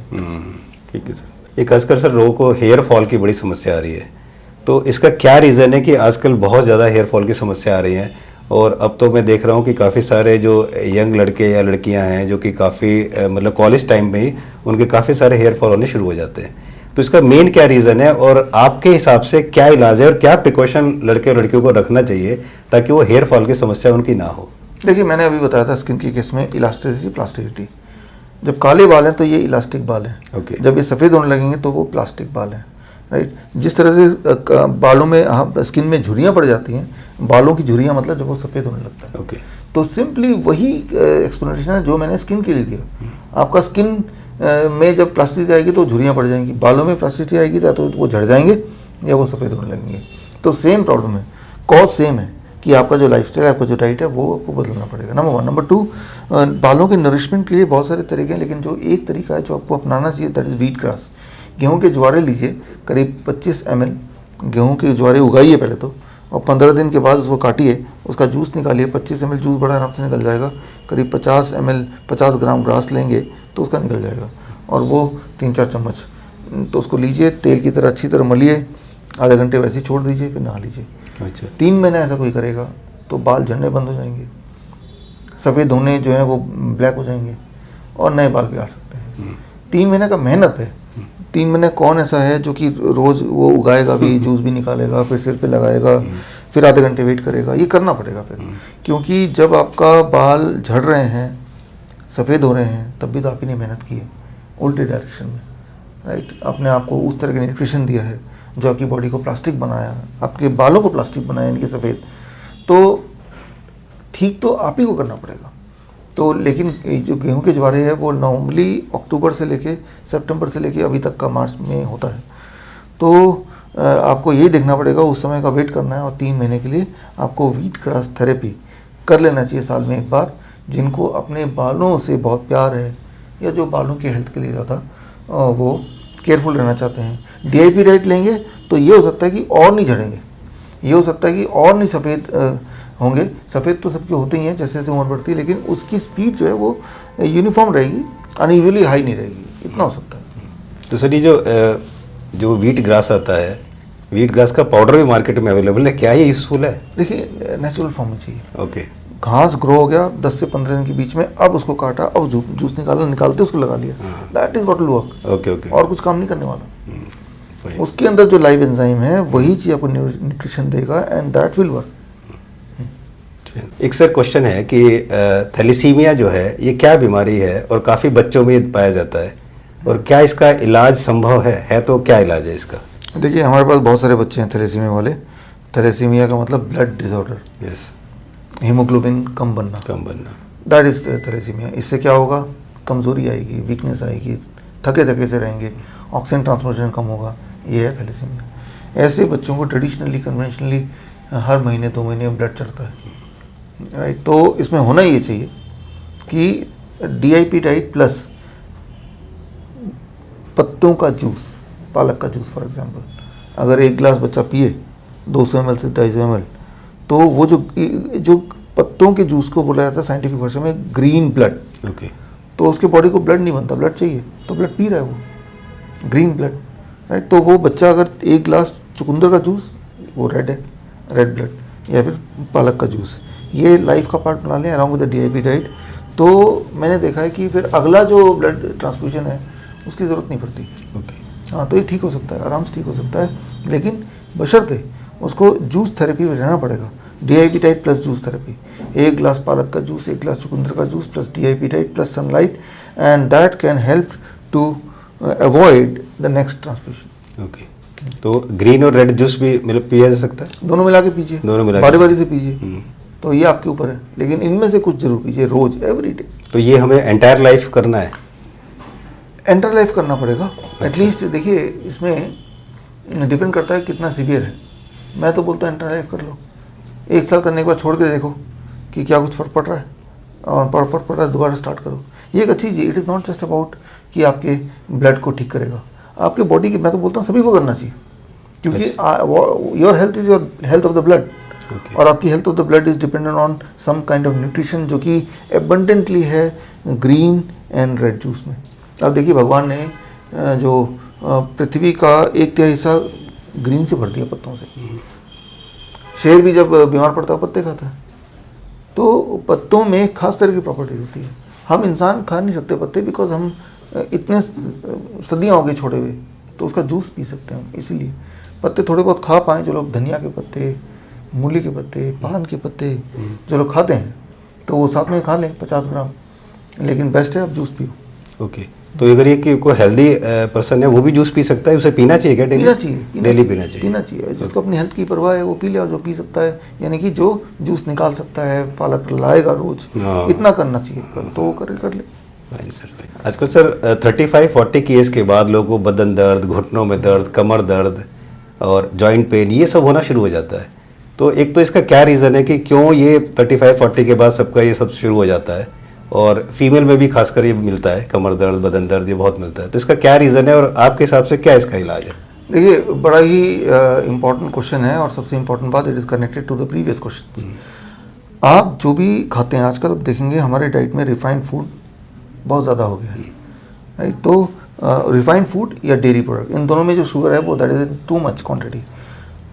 ठीक है सर। एक आजकल सर लोगों को हेयर फॉल की बड़ी समस्या आ रही है, तो इसका क्या रीज़न है कि आजकल बहुत ज़्यादा हेयर फॉल की समस्या आ रही है? और अब तो मैं देख रहा हूँ कि काफ़ी सारे जो यंग लड़के या लड़कियाँ हैं जो कि काफ़ी मतलब कॉलेज टाइम में ही उनके काफ़ी सारे हेयर फॉल होने शुरू हो जाते हैं। तो इसका मेन क्या रीज़न है और आपके हिसाब से क्या इलाज है और क्या प्रिकॉशन लड़के और लड़कियों को रखना चाहिए ताकि वो हेयर फॉल की समस्या उनकी ना हो? देखिए, मैंने अभी बताया था स्किन के केस में इलास्टिसिटी, प्लास्टिसिटी। जब काले बाल हैं तो ये इलास्टिक बाल हैं, ओके, जब ये सफ़ेद होने लगेंगे तो वो प्लास्टिक बाल हैं, राइट। जिस तरह से बालों में स्किन में झुर्रियाँ पड़ जाती हैं, बालों की झुर्रियाँ मतलब जब वो सफ़ेद होने लगता है, ओके, तो सिंपली वही एक्सप्लेनेशन है जो मैंने स्किन के लिए दिया। आपका स्किन में जब प्लास्टिसिटी आएगी तो झुर्रियाँ पड़ जाएंगी, बालों में प्लास्टिसिटी आएगी तो वो झड़ जाएंगे या वो सफ़ेद होने लगेंगे। तो सेम प्रॉब्लम है, कॉज सेम है कि आपका जो लाइफस्टाइल, आपका जो डाइट है वो आपको बदलना पड़ेगा, नंबर 1। नंबर 2, बालों के नरिशमेंट के लिए बहुत सारे तरीके हैं, लेकिन जो एक तरीका है जो आपको अपनाना चाहिए, दैट इज़ व्हीट ग्रास। गेहूँ के ज्वारे लीजिए, करीब 25 ml गेहूँ के ज्वारे उगाइए पहले तो, और 15 दिन के बाद उसको काटिए, उसका जूस निकालिए। 25 ml जूस बड़ा आराम से निकल जाएगा। करीब 50 ग्राम ग्रास लेंगे तो उसका निकल जाएगा, और वो 3-4 चम्मच तो उसको लीजिए, तेल की तरह अच्छी तरह मलिए, आधे घंटे वैसे ही छोड़ दीजिए, फिर नहा लीजिए। अच्छा, 3 महीने ऐसा कोई करेगा तो बाल झड़ने बंद हो जाएंगे, सफ़ेद होने जो है वो ब्लैक हो जाएंगे, और नए बाल भी आ सकते हैं। 3 महीने का मेहनत है। 3 महीने कौन ऐसा है जो कि रोज़ वो उगाएगा भी, जूस भी निकालेगा, फिर सिर पे लगाएगा, फिर आधे घंटे वेट करेगा? ये करना पड़ेगा फिर, क्योंकि जब आपका बाल झड़ रहे हैं, सफ़ेद हो रहे हैं, तब भी तो आप ही ने मेहनत की है उल्टे डायरेक्शन में, राइट। अपने आप को उस तरह का न्यूट्रिशन दिया है जो आपकी बॉडी को प्लास्टिक बनाया, आपके बालों को प्लास्टिक बनाया, इनके सफ़ेद, तो ठीक तो आप ही को करना पड़ेगा। तो लेकिन जो गेहूं के ज्वारे है वो नॉर्मली अक्टूबर से लेके सितंबर से लेके अभी तक का मार्च में होता है, तो आपको यही देखना पड़ेगा, उस समय का वेट करना है, और 3 महीने के लिए आपको व्हीट ग्रास थेरेपी कर लेना चाहिए साल में एक बार। जिनको अपने बालों से बहुत प्यार है या जो बालों की हेल्थ के लिए ज़्यादा वो केयरफुल रहना चाहते हैं, DIP डाइट लेंगे तो ये हो सकता है कि और नहीं झड़ेंगे, ये हो सकता है कि और नहीं सफ़ेद होंगे। सफ़ेद तो सबके होते ही हैं जैसे जैसे उम्र बढ़ती है, लेकिन उसकी स्पीड जो है वो यूनिफॉर्म रहेगी, अनयूजुअली हाई नहीं रहेगी, इतना हो सकता है। तो सर ये जो व्हीट ग्रास आता है, व्हीट ग्रास का पाउडर भी मार्केट में अवेलेबल है, क्या ये यूज़फुल है? देखिए, नेचुरल फॉर्म में चाहिए। ओके, घास ग्रो हो गया 10 से 15 दिन के बीच में, अब उसको काटा, अब जूस निकालते उसको लगा लिया, that is what will work. Okay, okay, और कुछ काम नहीं करने वाला। फाइन। उसके अंदर जो लाइव एंजाइम है वही चीज़ आपको न्यूट्रिशन देगा, एंड दैट विल वर्क। एक सर क्वेश्चन है कि थैलेसीमिया जो है ये क्या बीमारी है और काफ़ी बच्चों में पाया जाता है, और क्या इसका इलाज संभव है तो क्या इलाज है इसका? देखिए, हमारे पास बहुत सारे बच्चे हैं थैलेसीमिया वाले। थैलेसीमिया का मतलब ब्लड डिसऑर्डर, यस, हीमोग्लोबिन कम बनना, दैट इज थैलेसीमिया। इससे क्या होगा? कमज़ोरी आएगी, वीकनेस आएगी, थके थके से रहेंगे, ऑक्सीजन ट्रांसपोर्टेशन कम होगा, ये है थैलेसीमिया। ऐसे बच्चों को ट्रेडिशनली कन्वेंशनली हर महीने 2 महीने ब्लड चढ़ता है, राइट। तो इसमें होना ये चाहिए कि DIP डाइट प्लस पत्तों का जूस, पालक का जूस फॉर एग्जांपल, अगर 1 गिलास बच्चा पिए 200 ml से 250 ml, तो वो जो पत्तों के जूस को बोला जाता है साइंटिफिक भाषा में ग्रीन ब्लड, ओके, तो उसके बॉडी को ब्लड नहीं बनता, ब्लड चाहिए, तो ब्लड पी रहा है वो ग्रीन ब्लड, राइट। तो वो बच्चा अगर 1 गिलास चुकंदर का जूस, वो रेड है, रेड ब्लड, या फिर पालक का जूस, ये लाइफ का पार्ट बना लें along with the DIP diet, तो मैंने देखा है कि फिर अगला जो ब्लड ट्रांसफ्यूजन है उसकी ज़रूरत नहीं पड़ती। ओके, हाँ, तो ये ठीक हो सकता है, आराम से ठीक हो सकता है, लेकिन बशर्ते उसको जूस थेरेपी में रहना पड़ेगा। DIP diet plus juice therapy, 1 गिलास पालक का जूस, 1 गिलास चुकंदर का juice plus DIP diet plus sunlight, and that can help to avoid the next transfusion. Okay. तो ग्रीन और रेड जूस भी मतलब पिया जा सकता है? दोनों मिला के पीजिए, दोनों मिला के बारी बारी से पीजिए, तो ये आपके ऊपर है, लेकिन इनमें से कुछ जरूर पीजिए रोज, एवरी डे। तो ये हमें एंटायर लाइफ करना है? एंटर लाइफ करना पड़ेगा एटलीस्ट। देखिए इसमें डिपेंड करता है कितना सीवियर है। मैं तो बोलता हूँ एंटर लाइफ कर लो, 1 साल करने के बाद छोड़ के देखो कि क्या कुछ फर्क पड़ रहा है, और फर्क पड़ रहा है दोबारा स्टार्ट करो। ये एक अच्छी चीज़। It is not just about कि आपके ब्लड को ठीक करेगा, आपके बॉडी की, मैं तो बोलता हूँ सभी को करना चाहिए, क्योंकि your health is your health of the blood. और आपकी health of the blood is dependent on some kind of nutrition जो कि एबंडेंटली है ग्रीन एंड रेड जूस में। अब देखिए भगवान ने जो पृथ्वी का 1/3 हिस्सा ग्रीन से भर दिया पत्तों से। शेर भी जब बीमार पड़ता है पत्ते खाता है। तो पत्तों में खास तरह की प्रॉपर्टी होती है। हम इंसान खा नहीं सकते पत्ते, बिकॉज हम इतने सदियाँ हो गई छोड़े हुए, तो उसका जूस पी सकते हैं हम। इसीलिए पत्ते थोड़े बहुत खा पाएँ जो लोग, धनिया के पत्ते, मूली के पत्ते, पान के पत्ते जो लोग खाते हैं, तो वो साथ में खा लें 50 ग्राम, लेकिन बेस्ट है आप जूस पियो। ओके, तो अगर ये कि कोई हेल्दी पर्सन है वो भी जूस पी सकता है, उसे पीना चाहिए क्या डेली? डेली पीना चाहिए। जिसको अपनी हेल्थ की परवाह है वो पी ले, और जो पी सकता है यानी कि जो जूस निकाल सकता है, पालक लाएगा रोज, इतना करना चाहिए, तो वो कर ले। Fine sir. आजकल सर 35-40 की एज के बाद लोगों को बदन दर्द, घुटनों में दर्द, कमर दर्द और जॉइंट पेन ये सब होना शुरू हो जाता है। तो एक तो इसका क्या रीज़न है कि क्यों ये 35-40 के बाद सबका ये सब शुरू हो जाता है, और फीमेल में भी खासकर ये मिलता है, कमर दर्द, बदन दर्द ये बहुत मिलता है। तो इसका क्या रीज़न है और आपके हिसाब से क्या इसका इलाज है? देखिए बड़ा ही इम्पोर्टेंट क्वेश्चन है, और सबसे इम्पोर्टेंट बात, it is connected to the previous question. आप जो भी खाते हैं आजकल, आप देखेंगे हमारे डाइट में रिफाइंड फूड बहुत ज़्यादा हो गया है, राइट। तो रिफाइंड फूड या डेयरी प्रोडक्ट, इन दोनों में जो शुगर है वो that is too much quantity.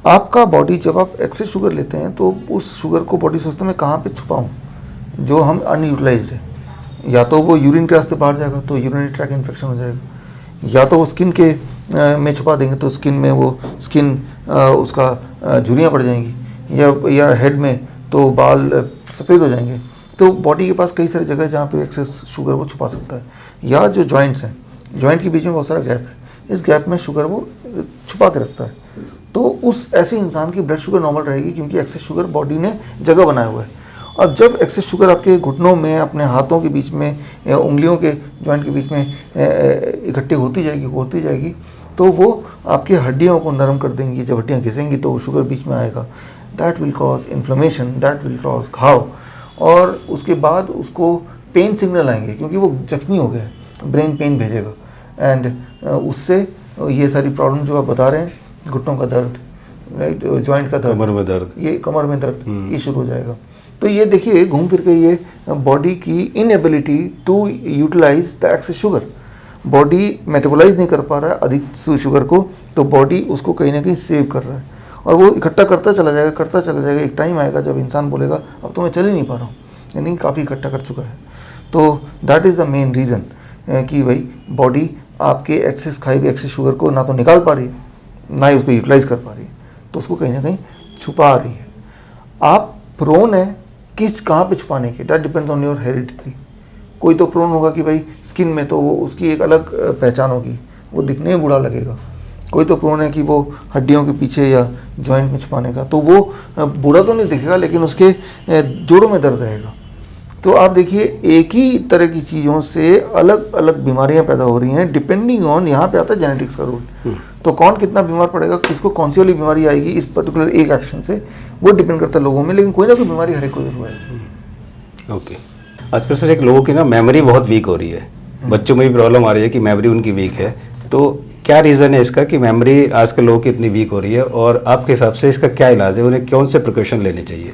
आपका बॉडी जब आप एक्सेस शुगर लेते हैं तो उस शुगर को बॉडी सोचता है मैं कहाँ पे छुपाऊँ जो हम अनयूटिलाइज्ड है। या तो वो यूरिन के रास्ते बाहर जाएगा तो यूरिनरी ट्रैक इन्फेक्शन हो जाएगा, या तो वो स्किन के में छुपा देंगे तो स्किन में वो स्किन उसका झुर्रियाँ पड़ जाएंगी, या हेड में तो बाल सफ़ेद हो जाएंगे। तो बॉडी के पास कई सारी जगह है जहाँ पे एक्सेस शुगर वो छुपा सकता है। या जो जॉइंट्स हैं, जॉइंट के बीच में बहुत सारा गैप है, इस गैप में शुगर वो छुपा के रखता है। तो उस ऐसे इंसान की ब्लड शुगर नॉर्मल रहेगी, क्योंकि एक्सेस शुगर बॉडी ने जगह बनाया हुआ है। अब जब एक्सेस शुगर आपके घुटनों में, अपने हाथों के बीच में, या उंगलियों के जॉइंट के बीच में इकट्ठी होती जाएगी, तो वो आपकी हड्डियों को नरम कर देंगी। जब हड्डियाँ घिसेंगी तो शुगर बीच में आएगा, that will cause inflammation, that will cause घाव, और उसके बाद उसको पेन सिग्नल आएंगे, क्योंकि वो जख्मी हो गया है, ब्रेन पेन भेजेगा, एंड उससे ये सारी प्रॉब्लम जो आप बता रहे हैं, घुटनों का दर्द, राइट, जॉइंट का दर्द, कमर में दर्द, ये कमर में दर्द, ये शुरू हो जाएगा। तो ये देखिए घूम फिर के ये बॉडी की inability to utilise the excess sugar, body metabolise नहीं कर पा रहा है अधिक शुगर को, तो बॉडी उसको कहीं ना कहीं सेव कर रहा है, और वो इकट्ठा करता चला जाएगा। एक टाइम आएगा जब इंसान बोलेगा अब तो मैं चल ही नहीं पा रहा हूँ, यानी काफ़ी इकट्ठा कर चुका है। तो that is the main reason कि भाई बॉडी आपके एक्सेस खाई हुई एक्सेस शुगर को ना तो निकाल पा रही है, ना ही उसको यूटिलाइज कर पा रही है, तो उसको कहीं ना कहीं छुपा रही है। आप प्रोन है कहाँ पे छुपाने के, that depends on your heredity. कोई तो प्रोन होगा कि भाई स्किन में, तो वो उसकी एक अलग पहचान होगी, वो दिखने में बूढ़ा लगेगा। कोई तो प्रोन है कि वो हड्डियों के पीछे या जॉइंट में छुपाने का, तो वो बूढ़ा तो नहीं दिखेगा, लेकिन उसके जोड़ों में दर्द रहेगा। तो आप देखिए एक ही तरह की चीज़ों से अलग अलग बीमारियां पैदा हो रही हैं, डिपेंडिंग ऑन, यहाँ पे आता है जेनेटिक्स का रोल। तो कौन कितना बीमार पड़ेगा, किसको कौन सी वाली बीमारी आएगी इस पर्टिकुलर एक एक्शन से, वो डिपेंड करता है लोगों में, लेकिन कोई ना कोई बीमारी हर एक को जरूर आएगी। ओके, आजकल सर एक लोगों की ना मेमोरी बहुत वीक हो रही है, बच्चों में भी प्रॉब्लम आ रही है कि मेमोरी उनकी वीक है। तो क्या रीज़न है इसका कि मेमोरी आजकल लोगों की इतनी वीक हो रही है, और आपके हिसाब से इसका क्या इलाज है, उन्हें कौन से प्रिकॉशन लेने चाहिए?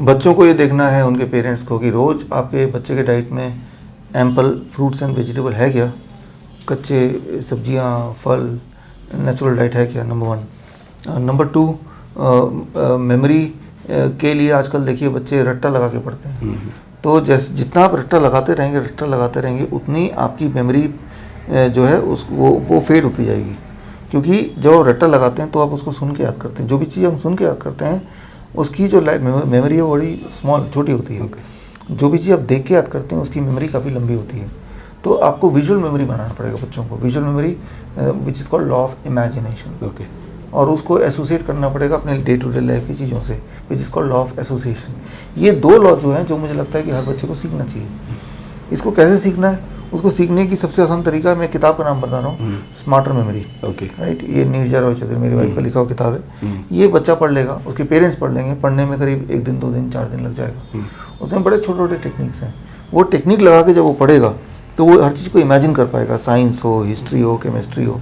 बच्चों को ये देखना है, उनके पेरेंट्स को, कि रोज़ आपके बच्चे के डाइट में एम्पल फ्रूट्स एंड वेजिटेबल है क्या, कच्चे सब्जियां, फल, नेचुरल डाइट है क्या, नंबर 1। नंबर 2, मेमोरी के लिए आजकल देखिए बच्चे रट्टा लगा के पढ़ते हैं। तो जैसे जितना आप रट्टा लगाते रहेंगे उतनी आपकी मेमोरी जो है वो फेड होती जाएगी, क्योंकि जब आप रट्टा लगाते हैं तो आप उसको सुन के याद करते हैं। जो भी चीज़ हम सुन के याद करते हैं उसकी जो मेमोरी है वो बड़ी स्मॉल, छोटी होती है। जो भी चीज़ आप देख के याद करते हैं उसकी मेमोरी काफ़ी लंबी होती है। तो आपको विजुअल मेमोरी बनाना पड़ेगा बच्चों को, visual memory which is called law of imagination. और उसको एसोसिएट करना पड़ेगा अपने डे टू डे लाइफ की चीज़ों से, which is called law of association. ये 2 लॉ जो हैं, जो मुझे लगता है कि हर बच्चे को सीखना चाहिए। इसको कैसे सीखना है, उसको सीखने की सबसे आसान तरीका, मैं किताब का नाम बता रहा हूँ, स्मार्टर मेमोरी। ओके। राइट, ये नीरजा रविचंद्रन, मेरी वाइफ का लिखा हुआ किताब है। ये बच्चा पढ़ लेगा, उसके पेरेंट्स पढ़ लेंगे, पढ़ने में करीब 1 दिन 2 दिन 4 दिन लग जाएगा। उसमें बड़े छोटे छोटे टेक्निक्स हैं, वो टेक्निक लगा के जब वो पढ़ेगा तो वो हर चीज़ को इमेजिन कर पाएगा, साइंस हो, हिस्ट्री हो, केमिस्ट्री हो।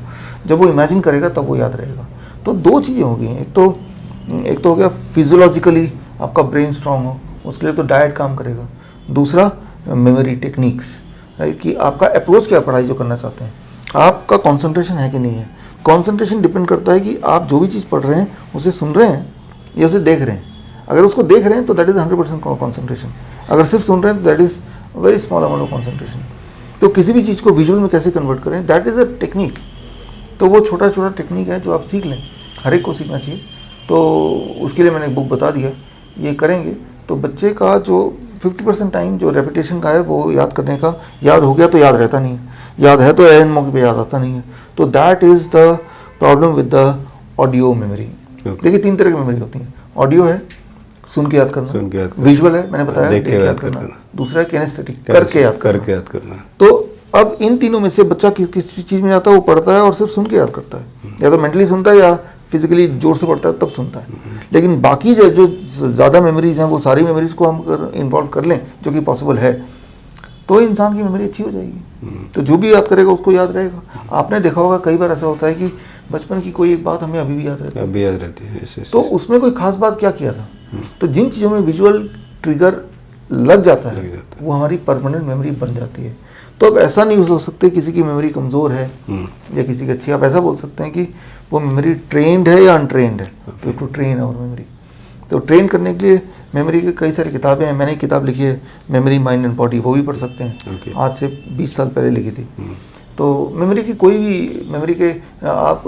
जब वो इमेजिन करेगा तब वो याद रहेगा। तो 2 चीज़ें हो गई, एक तो हो गया फिजियोलॉजिकली आपका ब्रेन स्ट्रांग हो, उसके लिए तो डाइट काम करेगा। दूसरा मेमोरी टेक्निक्स, राइट, कि आपका अप्रोच क्या है पढ़ाई जो करना चाहते हैं, आपका कंसंट्रेशन है कि नहीं है। कंसंट्रेशन डिपेंड करता है कि आप जो भी चीज़ पढ़ रहे हैं उसे सुन रहे हैं या उसे देख रहे हैं। अगर उसको देख रहे हैं तो दैट इज़ 100% कॉन्सेंट्रेशन। अगर सिर्फ सुन रहे हैं तो that is very small amount of concentration. तो किसी भी चीज़ को विजुअल में कैसे कन्वर्ट करें, दैट इज़ अ टेक्निक। तो वो छोटा छोटा टेक्निक है जो आप सीख लें, हर एक को सीखना चाहिए। तो उसके लिए मैंने एक बुक बता दिया, ये करेंगे तो बच्चे का जो 50% टाइम जो रेपिटेशन का है वो याद करने का, याद हो गया तो याद रहता नहीं है, याद है तो एन मौके पे याद आता नहीं है। तो that is the problem with the audio memory. देखिए 3 तरह की मेमोरी होती है, ऑडियो है सुन के याद करना, विजुअल है मैंने बताया देख के याद करना, दूसरा है किनेस्थेटिक करके याद करना। तो अब इन तीनों में से बच्चा किस चीज़ में जाता है, वो पढ़ता है और सिर्फ सुन के याद करता है, या तो मेंटली सुनता है या फिजिकली जोर से पढ़ता है तब सुनता है। लेकिन बाकी जो ज़्यादा मेमोरीज हैं वो सारी मेमोरीज को हम अगर इन्वॉल्व कर लें, जो कि पॉसिबल है, तो इंसान की मेमोरी अच्छी हो जाएगी। तो जो भी याद करेगा उसको याद रहेगा। आपने देखा होगा कई बार ऐसा होता है कि बचपन की कोई एक बात हमें अभी भी याद रहती है, तो उसमें कोई खास बात क्या किया था। तो जिन चीज़ों में विजुअल ट्रिगर लग जाता है वो हमारी परमानेंट मेमोरी बन जाती है। तो अब ऐसा नहीं हो सकते किसी की मेमोरी कमज़ोर है या किसी की अच्छी। आप ऐसा बोल सकते हैं कि वो मेमोरी ट्रेंड है या अनट्रेंड है, टू ट्रेन आवर मेमोरी। तो ट्रेन करने के लिए मेमोरी की कई सारी किताबें हैं। मैंने एक किताब लिखी है मेमोरी माइंड एंड बॉडी, वो भी पढ़ सकते हैं। आज से 20 साल पहले लिखी थी। तो मेमोरी की कोई भी मेमोरी के आप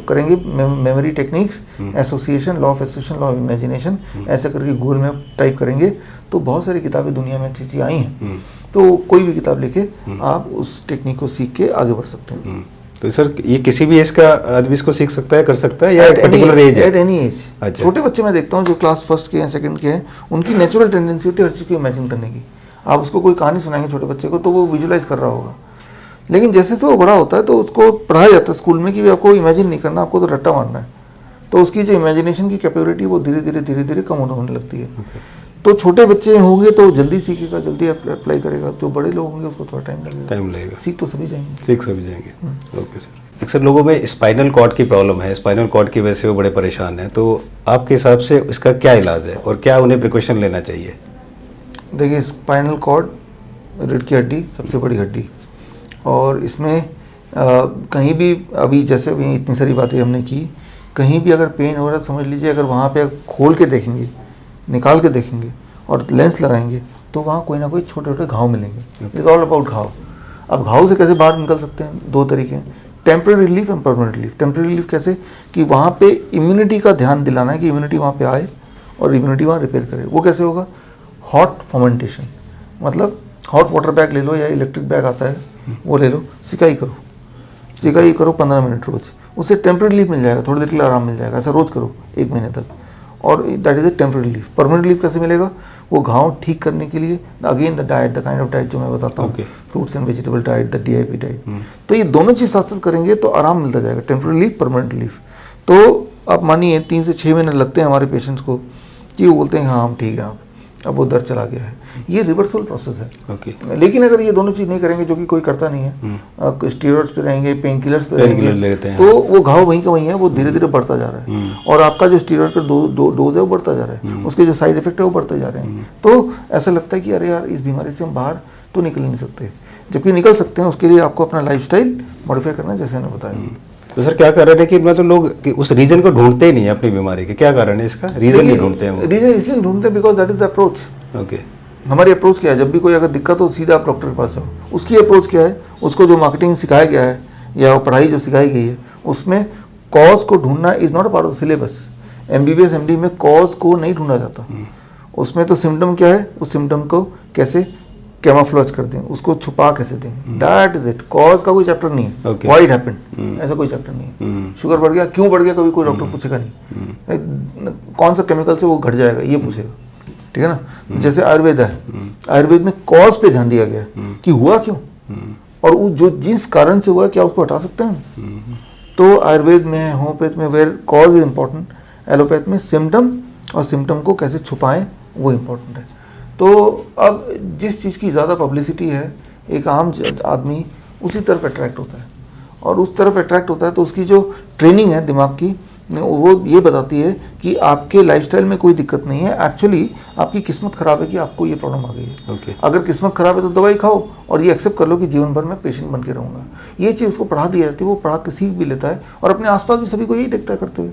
करेंगे memory techniques, association, law of association, law of imagination, ऐसा करके गूगल में टाइप करेंगे तो बहुत सारी किताबें दुनिया में अच्छी आई हैं। तो कोई भी किताब लेके आप उस टेक्निक को सीख के आगे बढ़ सकते हैं। तो सर ये किसी भी एज का आदमी इसको सीख सकता है, कर सकता है, या पर्टिकुलर एज है? At any as. अच्छा। छोटे बच्चे मैं देखता हूँ जो क्लास 1 के हैं, 2nd के हैं, उनकी नेचुरल टेंडेंसी होती है हर चीज़ को इमेजिन करने की। आप उसको कोई कहानी सुनाएंगे छोटे बच्चे को तो वो विजुलाइज कर रहा होगा, लेकिन जैसे वो बड़ा होता है तो उसको पढ़ाया जाता है स्कूल में कि भी आपको इमेजिन नहीं करना, आपको तो रट्टा मारना है। तो उसकी जो इमेजिनेशन की कैपेबिलिटी वो धीरे धीरे कम होने लगती है। तो छोटे बच्चे होंगे तो जल्दी सीखेगा, जल्दी अप्लाई करेगा। जो बड़े लोग होंगे उसको थोड़ा टाइम लगेगा। सीख सभी जाएंगे। Okay sir. अक्सर लोगों में स्पाइनल कॉर्ड की प्रॉब्लम है, स्पाइनल कॉर्ड की वजह से वो बड़े परेशान हैं। तो आपके हिसाब से इसका क्या इलाज है और क्या उन्हें प्रिकॉशन लेना चाहिए? देखिए स्पाइनल कॉर्ड रीढ़ की हड्डी सबसे बड़ी हड्डी, और इसमें कहीं भी अभी जैसे भी इतनी सारी बातें हमने की, कहीं भी अगर पेन हो रहा है समझ लीजिए अगर वहाँ पे खोल के देखेंगे, निकाल के देखेंगे और लेंस लगाएंगे तो वहाँ कोई ना कोई छोटे छोटे घाव मिलेंगे। इट्स ऑल अबाउट घाव। अब घाव से कैसे बाहर निकल सकते हैं? 2 तरीके हैं, temporary relief and permanent relief. Temporary relief कैसे कि वहाँ पे इम्यूनिटी का ध्यान दिलाना है कि इम्यूनिटी वहाँ पे आए और इम्यूनिटी वहाँ रिपेयर करे। वो कैसे होगा? हॉट फर्मेंटेशन, मतलब हॉट वाटर बैग ले लो या इलेक्ट्रिक बैग आता है वो ले लो, सिकाई करो 15 मिनट रोज, उससे टेम्परेरी रिलीफ मिल जाएगा, थोड़ी देर के लिए आराम मिल जाएगा। ऐसा रोज करो 1 महीने तक, और that is a temporary relief. Permanent relief कैसे मिलेगा? वो घाव ठीक करने के लिए again the diet, the kind of diet जो मैं बताता हूँ, fruits and vegetable diet, the DIP diet. तो ये दोनों चीज़ साथ साथ करेंगे तो आराम मिलता जाएगा, टेम्परेरी रिलीफ, परमानेंट रिलीफ। तो आप मानिए 3 से 6 महीने लगते हैं हमारे पेशेंट्स को कि वो बोलते हैं हाँ हम ठीक है, अब वो दर्द चला गया है। ये रिवर्सल प्रोसेस है। लेकिन अगर ये दोनों चीज़ नहीं करेंगे, जो कि कोई करता नहीं है, स्टीरॉइड्स पे रहेंगे, पेन किलर्स पे रहेंगे, तो वो घाव वहीं का वहीं है, वो धीरे धीरे बढ़ता जा रहा है। और आपका जो स्टीरॉइड का डोज है वो बढ़ता जा रहा है, उसके जो साइड इफेक्ट है वो बढ़ते जा रहे हैं। तो ऐसा लगता है कि अरे यार इस बीमारी से हम बाहर तो निकल नहीं सकते, जबकि निकल सकते हैं। उसके लिए आपको अपना लाइफस्टाइल मॉडिफाई करना है, जैसे मैंने बताया। तो सर क्या कारण है कि मतलब लोग कि उस रीजन को ढूंढते ही नहीं है अपनी बीमारी के? क्या कारण है इसका? रीजन नहीं ढूंढते हैं वो? रीजन इसलिए ढूंढते हैं because that is the approach. Okay. हमारी अप्रोच क्या है? जब भी कोई अगर दिक्कत हो सीधा आप डॉक्टर के पास जाओ। उसकी अप्रोच क्या है? उसको जो मार्केटिंग सिखाया गया है या पढ़ाई जो सिखाई गई है उसमें कॉज को ढूंढना is not a part of the syllabus. MBBS MD में कॉज को नहीं ढूंढा जाता। उसमें तो सिम्टम क्या है, उस सिम्टम को कैसे कैमोफ्लेज कर दें, उसको छुपा कैसे दें, दैट इज इट। कॉज का कोई चैप्टर नहीं है। व्हाई इट हैपेंड, ऐसा कोई चैप्टर नहीं है। शुगर बढ़ गया, क्यों बढ़ गया, कभी कोई डॉक्टर पूछेगा नहीं। कौन सा केमिकल से वो घट जाएगा ये पूछेगा, ठीक है ना। जैसे आयुर्वेद है, आयुर्वेद में कॉज पे ध्यान दिया गया कि हुआ क्यों, और वो जो जिस कारण से हुआ है क्या उसको हटा सकते हैं? तो आयुर्वेद में, होम्योपैथ में where cause is important, allopath में सिम्टम और सिम्टम को कैसे छुपाएं वो इम्पोर्टेंट है। तो अब जिस चीज़ की ज़्यादा पब्लिसिटी है एक आम आदमी उसी तरफ अट्रैक्ट होता है, और उस तरफ अट्रैक्ट होता है तो उसकी जो ट्रेनिंग है दिमाग की वो ये बताती है कि आपके लाइफस्टाइल में कोई दिक्कत नहीं है, एक्चुअली आपकी किस्मत ख़राब है कि आपको ये प्रॉब्लम आ गई है। ओके। अगर किस्मत ख़राब है तो दवाई खाओ और ये एक्सेप्ट कर लो कि जीवन भर मैं पेशेंट बन के रहूँगा। ये चीज़ उसको पढ़ा दी जाती है, वो पढ़ा के सीख भी लेता है और अपने आसपास भी सभी को यही देखता है करते हुए।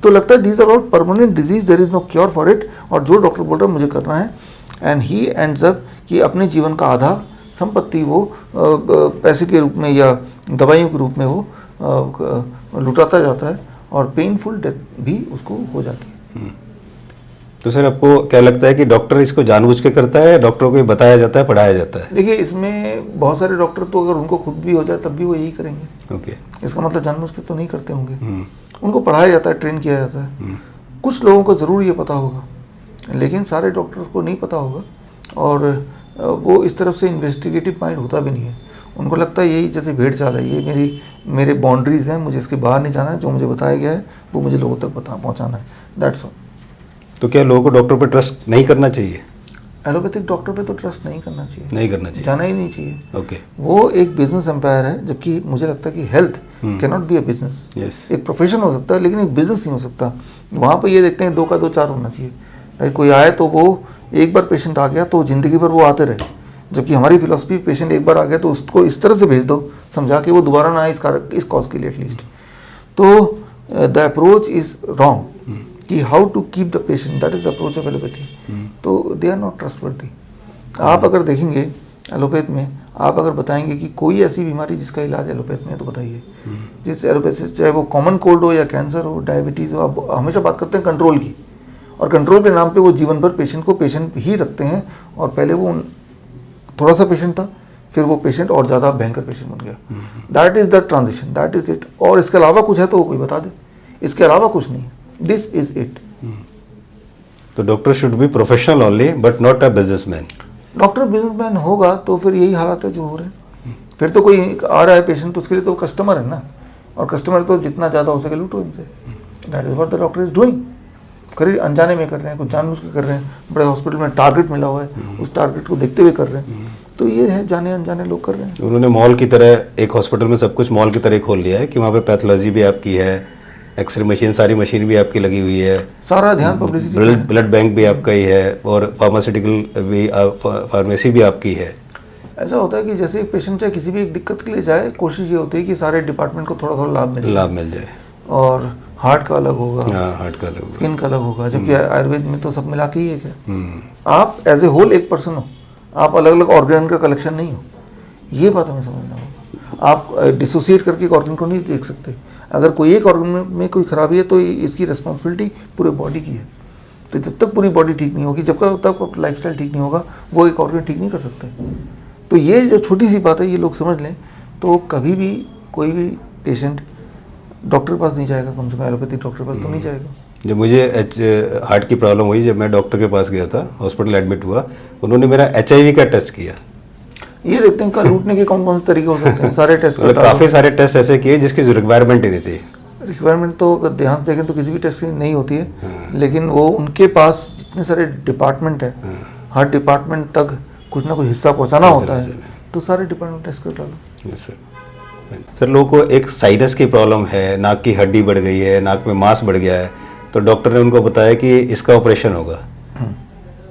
तो लगता है these are all permanent disease, there is no cure for it, और जो डॉक्टर बोल रहा है मुझे करना है, एंड ही एंड्स अप कि अपने जीवन का आधा संपत्ति वो पैसे के रूप में या दवाइयों के रूप में वो लुटाता जाता है, और पेनफुल डेथ भी उसको हो जाती है। तो सर आपको क्या लगता है कि डॉक्टर इसको जानबूझ के करता है या डॉक्टरों को ये बताया जाता है, पढ़ाया जाता है? देखिए इसमें बहुत सारे डॉक्टर तो अगर उनको खुद भी हो जाए तब भी वो यही करेंगे। ओके। इसका मतलब जानबूझ के तो नहीं करते होंगे, उनको पढ़ाया जाता है, ट्रेन किया जाता है। कुछ लोगों को ज़रूर ये पता होगा, लेकिन सारे डॉक्टर्स को नहीं पता होगा, और वो इस तरफ से इन्वेस्टिगेटिव माइंड होता भी नहीं है। उनको लगता है यही जैसे भेड़ चाल है, ये मेरे बाउंड्रीज़ हैं, मुझे इसके बाहर नहीं जाना है, जो मुझे बताया गया है वो मुझे लोगों तक पहुंचाना है, दैट्स ऑल। तो क्या लोगों को डॉक्टर पर ट्रस्ट नहीं करना चाहिए? एलोपैथिक डॉक्टर पे तो ट्रस्ट नहीं करना चाहिए, नहीं करना चाहिए, जाना ही नहीं चाहिए। ओके। वो एक बिजनेस एम्पायर है, जबकि मुझे लगता है कि health can not be a business. Yes. एक प्रोफेशन हो सकता है लेकिन एक बिजनेस नहीं हो सकता। वहाँ पे ये देखते हैं 2 का 2 4 होना चाहिए, राइट? कोई आए तो वो एक बार पेशेंट आ गया तो ज़िंदगी भर वो आते रहे, जबकि हमारी फिलॉसफी पेशेंट एक बार आ गया तो उसको इस तरह से भेज दो समझा के वो दोबारा ना आए इस कॉज के लिए एटलीस्ट। तो द अप्रोच इज़ रॉन्ग कि how to keep the patient, that is the approach of allopathy. तो दे आर नॉट ट्रस्टवर्दी। आप अगर देखेंगे एलोपैथ में, आप अगर बताएंगे कि कोई ऐसी बीमारी जिसका इलाज एलोपैथ में है तो बताइए। जिस एलोपैथ से, चाहे वो कॉमन कोल्ड हो या कैंसर हो, डायबिटीज़ हो, आप हमेशा बात करते हैं कंट्रोल की, और कंट्रोल के नाम पे वो जीवन भर पेशेंट को पेशेंट ही रखते हैं, और पहले वो थोड़ा सा पेशेंट था, फिर वो पेशेंट और ज़्यादा भयंकर पेशेंट बन गया। That is the transition, that is it. और इसके अलावा कुछ है तो वो कोई बता दे, इसके अलावा कुछ नहीं, दिस इज़ इट। तो doctor should be professional only but not a businessman. Doctor businessman होगा तो फिर यही हालात है जो हो रहे हैं। फिर तो कोई आ रहा है पेशेंट तो उसके लिए तो कस्टमर है ना, और कस्टमर तो जितना ज़्यादा हो सके लूटो इनसे। That is what the doctor is doing. करीब अनजाने में कर रहे हैं, कुछ जानबूझ के कर रहे हैं, बड़े हॉस्पिटल में टारगेट मिला हुआ है, उस टारगेट को देखते हुए कर रहे हैं। तो ये है, जाने अनजाने लोग कर रहे हैं। उन्होंने मॉल की तरह एक हॉस्पिटल में सब कुछ मॉल की तरह खोल लिया है कि वहाँ पे पैथोलॉजी भी आपकी है, एक्सरे मशीन, सारी मशीन भी आपकी लगी हुई है, सारा ध्यान पब्लिसिटी, ब्लड बैंक भी आपका ही है, और फार्मास्यूटिकल भी, फार्मेसी भी आपकी है। ऐसा होता है कि जैसे एक पेशेंट चाहे किसी भी एक दिक्कत के लिए जाए, कोशिश ये होती है कि सारे डिपार्टमेंट को थोड़ा थोड़ा लाभ मिल जाए। और हार्ट का अलग होगा, हार्ट का अलग होगा, स्किन का अलग होगा, जबकि आयुर्वेद में तो सब मिला के ही है क्या। आप एज ए होल एक पर्सन हो, आप अलग अलग ऑर्गन का कलेक्शन नहीं हो, ये बात हमें समझना होगा। आप डिसोसिएट करके एक ऑर्गन को नहीं देख सकते। अगर कोई एक ऑर्गन में कोई खराबी है तो इसकी रिस्पॉन्सिबिलिटी पूरे बॉडी की है। तो जब तक पूरी बॉडी ठीक नहीं होगी, जब तक लाइफस्टाइल ठीक नहीं होगा, वो एक ऑर्गन ठीक नहीं कर सकते। तो ये जो छोटी सी बात है ये लोग समझ लें तो कभी भी कोई भी पेशेंट डॉक्टर के पास नहीं जाएगा, कम से कम एलोपैथिक डॉक्टर के पास तो नहीं जाएगा। जब मुझे हार्ट की प्रॉब्लम हुई, जब मैं डॉक्टर के पास गया था, हॉस्पिटल एडमिट हुआ, उन्होंने मेरा HIV का टेस्ट किया। ये देखते हैं लूटने के कौन कौन से तरीके हो सकते हैं, सारे टेस्ट काफ़ी सारे टेस्ट ऐसे किए जिसकी रिक्वायरमेंट ही नहीं थी। रिक्वायरमेंट तो अगर ध्यान से देखें तो किसी भी टेस्ट की नहीं होती है, लेकिन वो उनके पास जितने सारे डिपार्टमेंट है, हर डिपार्टमेंट तक कुछ ना कुछ हिस्सा पहुंचाना होता है, तो सारे डिपार्टमेंट टेस्ट कर डालो। सर लोगों को एक साइनस की प्रॉब्लम है, नाक की हड्डी बढ़ गई है, नाक में मांस बढ़ गया है, तो डॉक्टर ने उनको बताया कि इसका ऑपरेशन होगा।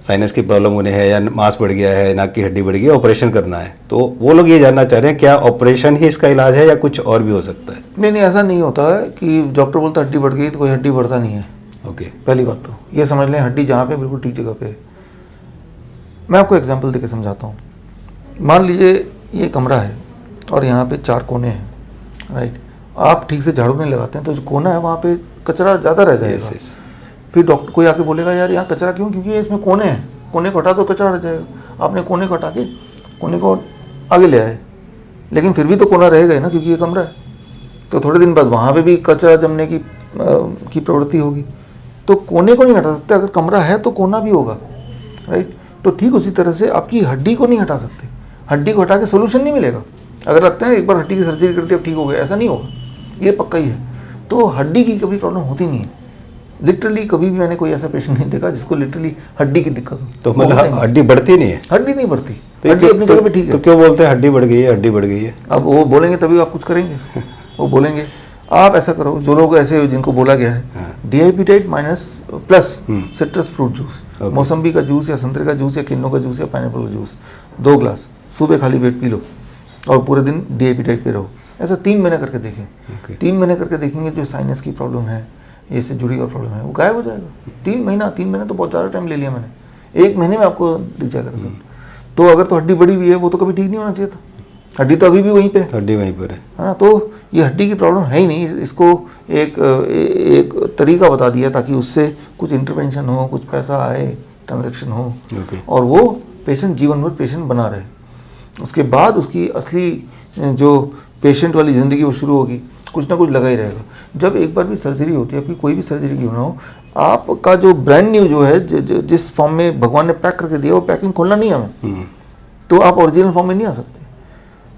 साइनस की प्रॉब्लम उन्हें है या मांस बढ़ गया है, नाक की हड्डी बढ़ गई है, ऑपरेशन करना है, तो वो लोग ये जानना चाह रहे हैं क्या ऑपरेशन ही इसका इलाज है या कुछ और भी हो सकता है? नहीं, ऐसा नहीं होता है कि डॉक्टर बोलता हड्डी बढ़ गई तो कोई हड्डी बढ़ता नहीं है। ओके। पहली बात तो ये समझ लें, हड्डी जहाँ पे बिल्कुल ठीक जगह पे है। मैं आपको एग्जाम्पल देकर समझाता हूँ। मान लीजिए ये कमरा है और यहाँ पे 4 कोने हैं, राइट। आप ठीक से झाड़ू नहीं लगाते हैं तो जो कोना है वहाँ पे कचरा ज़्यादा रह जाएगा। फिर डॉक्टर कोई आके बोलेगा यार यहाँ कचरा क्यों, क्योंकि इसमें कोने हैं, कोने को हटा तो कचरा रह जाएगा। आपने कोने को हटा के कोने को आगे ले आए, लेकिन फिर भी तो कोना रहेगा ही ना, क्योंकि ये कमरा है। तो थोड़े दिन बाद वहाँ पे भी कचरा जमने की प्रवृत्ति होगी, तो कोने को नहीं हटा सकते। अगर कमरा है तो कोना भी होगा, राइट। तो ठीक उसी तरह से आपकी हड्डी को नहीं हटा सकते। हड्डी को हटा के सोल्यूशन नहीं मिलेगा। अगर लगता है एक बार हड्डी की सर्जरी कर दी अब ठीक हो गया, ऐसा नहीं होगा, ये पक्का ही है। तो हड्डी की कभी प्रॉब्लम होती नहीं है, लिटरली कभी भी मैंने कोई ऐसा पेशेंट नहीं देखा जिसको लिटरली हड्डी की दिक्कत हो। तो मतलब हड्डी बढ़ती नहीं है? हड्डी नहीं बढ़ती, तो हड्डी अपनी जगह पे ठीक है। तो क्यों बोलते हैं हड्डी बढ़ गई है, हड्डी बढ़ गई है? अब वो बोलेंगे तभी आप कुछ करेंगे। वो बोलेंगे आप ऐसा करो, जो लोग ऐसे जिनको बोला गया है dehydrate plus citrus fruit juice, मौसम्बी का जूस या संतरे का जूस या किन्नू का जूस या पाइनएप्पल का जूस 2 ग्लास सुबह खाली पेट पी लो और पूरे दिन डिहाइड्रेट पे रहो। ऐसा 3 महीने करके देखें। 3 महीने करके देखेंगे जो साइनस की प्रॉब्लम है, ये से जुड़ी और प्रॉब्लम है, वो गायब हो जाएगा। 3 महीने तो बहुत ज़्यादा टाइम ले लिया मैंने, 1 महीने में आपको दिख जाएगा रिजल्ट। तो अगर तो हड्डी बढ़ी हुई है वो तो कभी ठीक नहीं होना चाहिए था, हड्डी तो अभी भी वहीं पे, हड्डी वहीं पर है ना। तो ये हड्डी की प्रॉब्लम है ही नहीं, इसको एक तरीका बता दिया ताकि उससे कुछ इंटरवेंशन हो, कुछ पैसा आए, ट्रांजैक्शन हो, और वो पेशेंट जीवन भर पेशेंट बना रहे। उसके बाद उसकी असली जो पेशेंट वाली ज़िंदगी वो शुरू होगी, कुछ ना कुछ लगा ही रहेगा। जब एक बार भी सर्जरी होती है, आपकी कोई भी सर्जरी क्यों ना हो, आपका जो ब्रांड न्यू जो है जिस फॉर्म में भगवान ने पैक करके दिया वो पैकिंग खोलना नहीं है हमें, तो आप ओरिजिनल फॉर्म में नहीं आ सकते।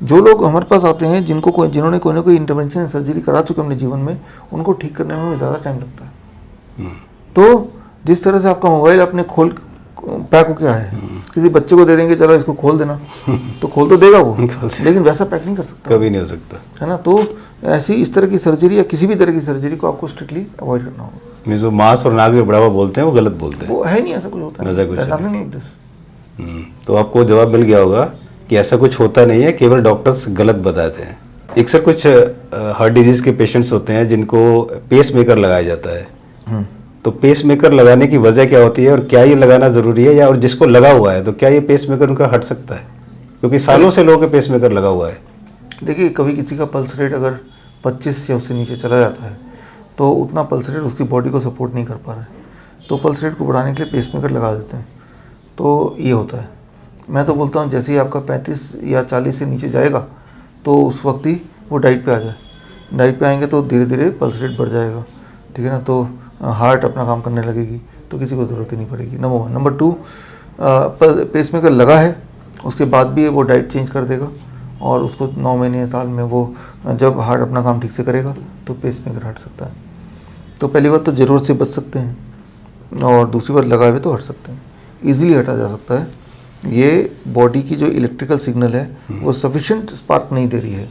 जो लोग हमारे पास आते हैं जिन्होंने कोई ना कोई इंटरवेंशन सर्जरी करा चुके अपने जीवन में, उनको ठीक करने में ज़्यादा टाइम लगता है। तो जिस तरह से आपका मोबाइल अपने खोल पैक होके आया है, किसी बच्चे को दे देंगे चलो इसको खोल देना, तो खोल तो देगा वो, लेकिन वैसा पैक नहीं कर सकता, कभी नहीं हो सकता, है ना। तो ऐसी इस तरह की सर्जरी या किसी भी तरह की सर्जरी को आपको स्ट्रिक्टली अवॉइड करना होगा। मीन्स वो मांस और नाक जो बढ़ावा बोलते हैं वो गलत बोलते हैं, वो है नहीं, ऐसा कुछ होता है, ऐसा कुछ nothing like this। तो आपको जवाब मिल गया होगा कि ऐसा कुछ होता नहीं है, केवल डॉक्टर्स गलत बताते हैं। एक सर कुछ हार्ट डिजीज़ के पेशेंट्स होते हैं जिनको पेस मेकर लगाया जाता है, तो पेस मेकर लगाने की वजह क्या होती है और क्या ये लगाना ज़रूरी है, या और जिसको लगा हुआ है तो क्या ये पेस मेकर उनका हट सकता है, क्योंकि सालों से लोगों के पेस मेकर लगा हुआ है। देखिए कभी किसी का पल्स रेट अगर 25 या उससे नीचे चला जाता है तो उतना पल्स रेट उसकी बॉडी को सपोर्ट नहीं कर पा रहा है, तो पल्स रेट को बढ़ाने के लिए पेस मेकर लगा देते हैं, तो ये होता है। मैं तो बोलता हूँ जैसे ही आपका 35 या 40 से नीचे जाएगा तो उस वक्त ही वो डाइट पे आ जाए। डाइट पे आएंगे तो धीरे धीरे पल्स रेट बढ़ जाएगा, ठीक है ना, तो हार्ट अपना काम करने लगेगी, तो किसी को ज़रूरत ही नहीं पड़ेगी, नंबर 1। नंबर 2, पेस मेकर लगा है उसके बाद भी वो डाइट चेंज कर देगा और उसको 9 महीने साल में वो जब हार्ट अपना काम ठीक से करेगा तो पेस मेकर हट सकता है। तो पहली बात तो ज़रूरत से बच सकते हैं, और दूसरी बात लगाए हुए तो हट सकते हैं, ईजिली हटा जा सकता है। ये बॉडी की जो इलेक्ट्रिकल सिग्नल है वो सफिशिएंट स्पार्क नहीं दे रही है,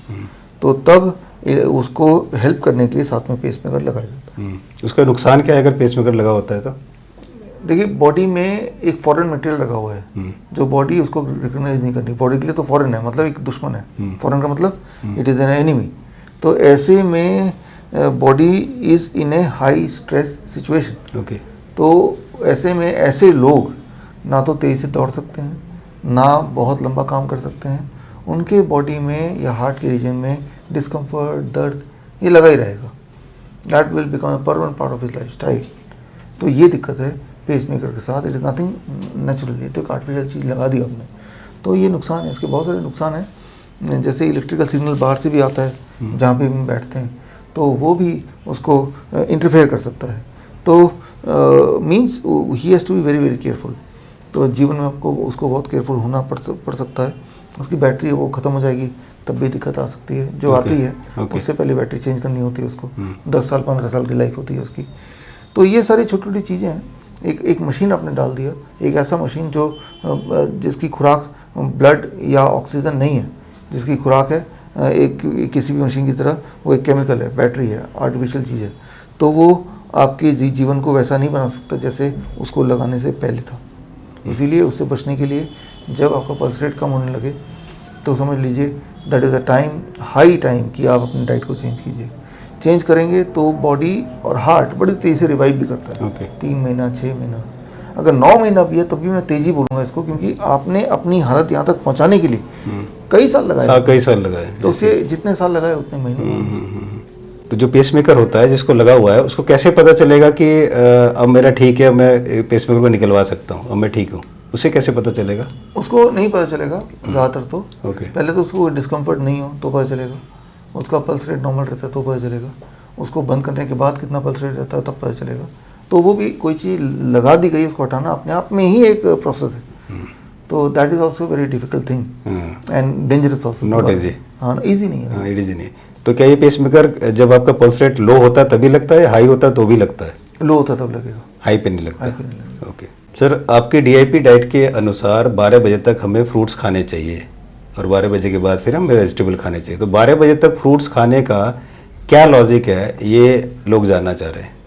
तो तब उसको हेल्प करने के लिए साथ में पेस मेकर लगाया जाता है। उसका नुकसान क्या है अगर पेस मेकर लगा होता है तो? देखिए बॉडी में एक फॉरेन मटेरियल लगा हुआ है जो बॉडी उसको रिकॉग्नाइज नहीं करती, बॉडी के लिए तो फॉरेन है, मतलब एक दुश्मन है, फॉरेन का मतलब इट इज़ एन एनिमी। तो ऐसे में body is in A high stress situation. Okay. तो ऐसे में ऐसे लोग ना तो तेज़ी से दौड़ सकते हैं, ना बहुत लंबा काम कर सकते हैं, उनके बॉडी में या हार्ट के रीजन में डिस्कम्फर्ट, दर्द ये लगा ही रहेगा। That will become a permanent part of his life style. तो ये दिक्कत है पेस मेकर के साथ, इट इज़ नथिंग नेचुरल, ये तो एक आर्टिफिशियल चीज़ लगा दी आपने, तो ये नुकसान है, इसके बहुत सारे नुकसान हैं। जैसे इलेक्ट्रिकल सिग्नल बाहर से भी आता है जहाँ पे हम बैठते हैं, तो वो भी उसको इंटरफेयर कर सकता है, तो means he has to be very very careful. तो जीवन में आपको उसको बहुत केयरफुल होना पड़ सकता है। उसकी बैटरी वो ख़त्म हो जाएगी तब भी दिक्कत आ सकती है, जो आती है उससे पहले बैटरी चेंज करनी होती है उसको, 10 साल 15 साल की लाइफ होती है उसकी। तो ये सारी छोटी छोटी चीज़ें हैं। एक मशीन आपने डाल दिया, एक ऐसा मशीन जो जिसकी खुराक ब्लड या ऑक्सीजन नहीं है, जिसकी खुराक है एक किसी भी मशीन की तरह वो एक केमिकल है, बैटरी है, आर्टिफिशियल चीज़ है, तो वो आपके जीवन को वैसा नहीं बना सकता जैसे उसको लगाने से पहले था। इसीलिए उससे बचने के लिए जब आपका पल्स रेट कम होने लगे तो समझ लीजिए that is a time, high time कि आप अपनी डाइट को चेंज कीजिए। चेंज करेंगे तो बॉडी और हार्ट बड़ी तेज़ी से रिवाइव भी करता है। 3 महीना 6 महीना, अगर 9 महीना भी है तब भी मैं तेज़ी बोलूँगा इसको, क्योंकि आपने अपनी हालत यहाँ तक पहुँचाने के लिए कई साल लगाए, तो उसके जितने साल लगाए उतने महीने। तो जो पेसमेकर होता है जिसको लगा हुआ है उसको कैसे पता चलेगा कि अब मेरा ठीक है, मैं पेसमेकर को निकलवा सकता हूँ, अब मैं ठीक हूँ, उसे कैसे पता चलेगा? उसको नहीं पता चलेगा ज़्यादातर तो। पहले तो उसको डिस्कम्फर्ट नहीं हो तो पता चलेगा, उसका पल्स रेट नॉर्मल रहता है तो पता चलेगा, उसको बंद करने के बाद कितना पल्स रेट रहता है तब पता चलेगा। तो वो भी कोई चीज़ लगा दी गई उसको हटाना अपने आप में ही एक प्रोसेस है। तो that is also very difficult thing and dangerous also, not easy. हाँ ईजी नहीं है। हाँ, इट इजी नहीं। तो क्या ये पेसमेकर जब आपका पल्स रेट लो होता है तभी लगता है, हाई होता है तो भी लगता है? लो होता तब लगेगा, हाई पे नहीं लगता। हाई पे नहीं लगेगा। ओके सर, आपकी डीआईपी डाइट के अनुसार 12 बजे तक हमें फ्रूट्स खाने चाहिए और 12 बजे के बाद फिर हमें वेजिटेबल खाने चाहिए। तो 12 बजे तक फ्रूट्स खाने का क्या लॉजिक है, ये लोग जानना चाह रहे हैं।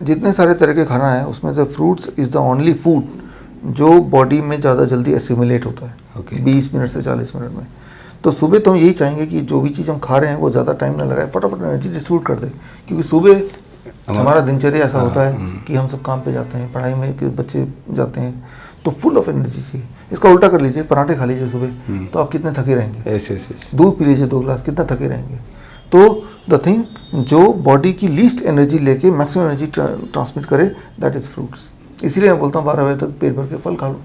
जितने सारे तरह के खाना है उसमें से fruits is the only food जो बॉडी में ज़्यादा जल्दी एसिमुलेट होता है, Okay. 20 मिनट से 40 मिनट में। तो सुबह तो हम यही चाहेंगे कि जो भी चीज़ हम खा रहे हैं वो ज़्यादा टाइम ना लगाए, फटाफट एनर्जी डिस्ट्रीब्यूट कर दे, क्योंकि सुबह हमारा दिनचर्या ऐसा होता है कि हम सब काम पे जाते हैं, पढ़ाई में कि बच्चे जाते हैं, तो फुल ऑफ एनर्जी चाहिए। इसका उल्टा कर लीजिए, पराठे खा लीजिए सुबह तो आप कितने थके रहेंगे, ऐसे दूध पी लीजिए 2 गिलास, कितना थके रहेंगे। तो द थिंग जो बॉडी की लीस्ट एनर्जी लेके मैक्सिमम एनर्जी ट्रांसमिट करे, दैट इज़ फ्रूट्स। इसीलिए मैं बोलता हूँ 12 बजे तक पेट भर के फल खा लो।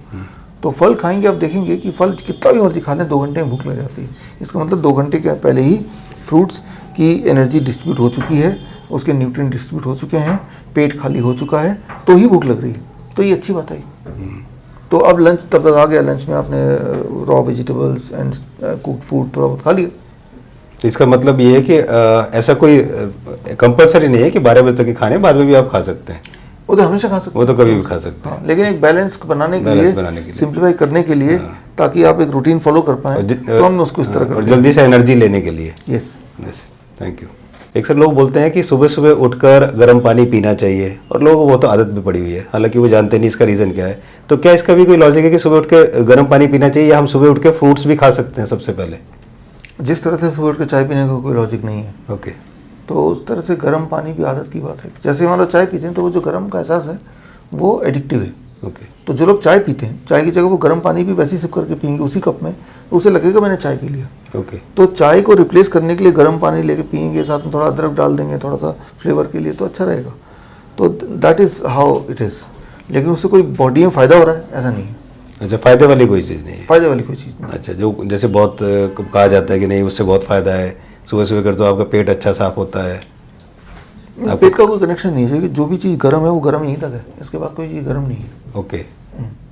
तो फल खाएंगे, आप देखेंगे कि फल कितना भी मर्जी खा लें 2 घंटे में भूख लग जाती है। इसका मतलब 2 घंटे के पहले ही फ्रूट्स की एनर्जी डिस्ट्रीब्यूट हो चुकी है, उसके न्यूट्रिएंट डिस्ट्रीब्यूट हो चुके हैं, पेट खाली हो चुका है, तो ही भूख लग रही है। तो ये अच्छी बात है। तो अब लंच तब तक आ गया, लंच में आपने raw vegetables and cooked food थोड़ा बहुत खा लिया। तो इसका मतलब ये है कि ऐसा कोई कंपलसरी नहीं है कि 12 बजे तक ही खाने, बाद में भी आप खा सकते हैं। वो तो हमेशा खा सकते वो तो कभी भी खा सकते हैं। हैं, लेकिन एक बैलेंस बनाने के बैलेंस बनाने के लिए। सिंप्लीफाई करने के लिए, ताकि आप एक रूटीन फॉलो कर पाएं, तो हमने उसको इस तरह और जल्दी से एनर्जी लेने के लिए। यस। Yes, thank you. एक सर लोग बोलते हैं कि सुबह सुबह उठकर गर्म पानी पीना चाहिए, और लोगों को वो तो आदत भी पड़ी हुई है, हालांकि वो जानते नहीं इसका रीज़न क्या है। तो क्या इसका भी कोई लॉजिक है कि सुबह उठ के गर्म पानी पीना चाहिए, या हम सुबह उठ के फ्रूट्स भी खा सकते हैं सबसे पहले? जिस तरह से सुबह उठ के चाय पीने का कोई लॉजिक नहीं है, ओके। तो उस तरह से गर्म पानी भी आदत की बात है। जैसे मान लो चाय पीते हैं तो वो जो गर्म का एहसास है वो एडिक्टिव है। ओके। तो जो लोग चाय पीते हैं, चाय की जगह वो गर्म पानी भी वैसे ही सिप करके पियेंगे उसी कप में, तो उसे लगेगा मैंने चाय पी लिया। ओके। तो चाय को रिप्लेस करने के लिए गर्म पानी लेके पियेंगे, साथ में थोड़ा अदरक डाल देंगे थोड़ा सा फ्लेवर के लिए, तो अच्छा रहेगा। तो that is how it is. लेकिन उससे कोई बॉडी में फ़ायदा हो रहा है ऐसा नहीं है। अच्छा, फ़ायदे वाली कोई चीज़ नहीं है? फ़ायदे वाली कोई चीज़ नहीं। अच्छा, जो जैसे बहुत कहा जाता है कि नहीं उससे बहुत फ़ायदा है, सुबह सुबह कर तो आपका पेट अच्छा साफ होता है। पेट का कोई कनेक्शन नहीं है, जो भी चीज़ गर्म है वो गर्म यहीं तक है, इसके बाद कोई चीज़ गर्म नहीं है। ओके।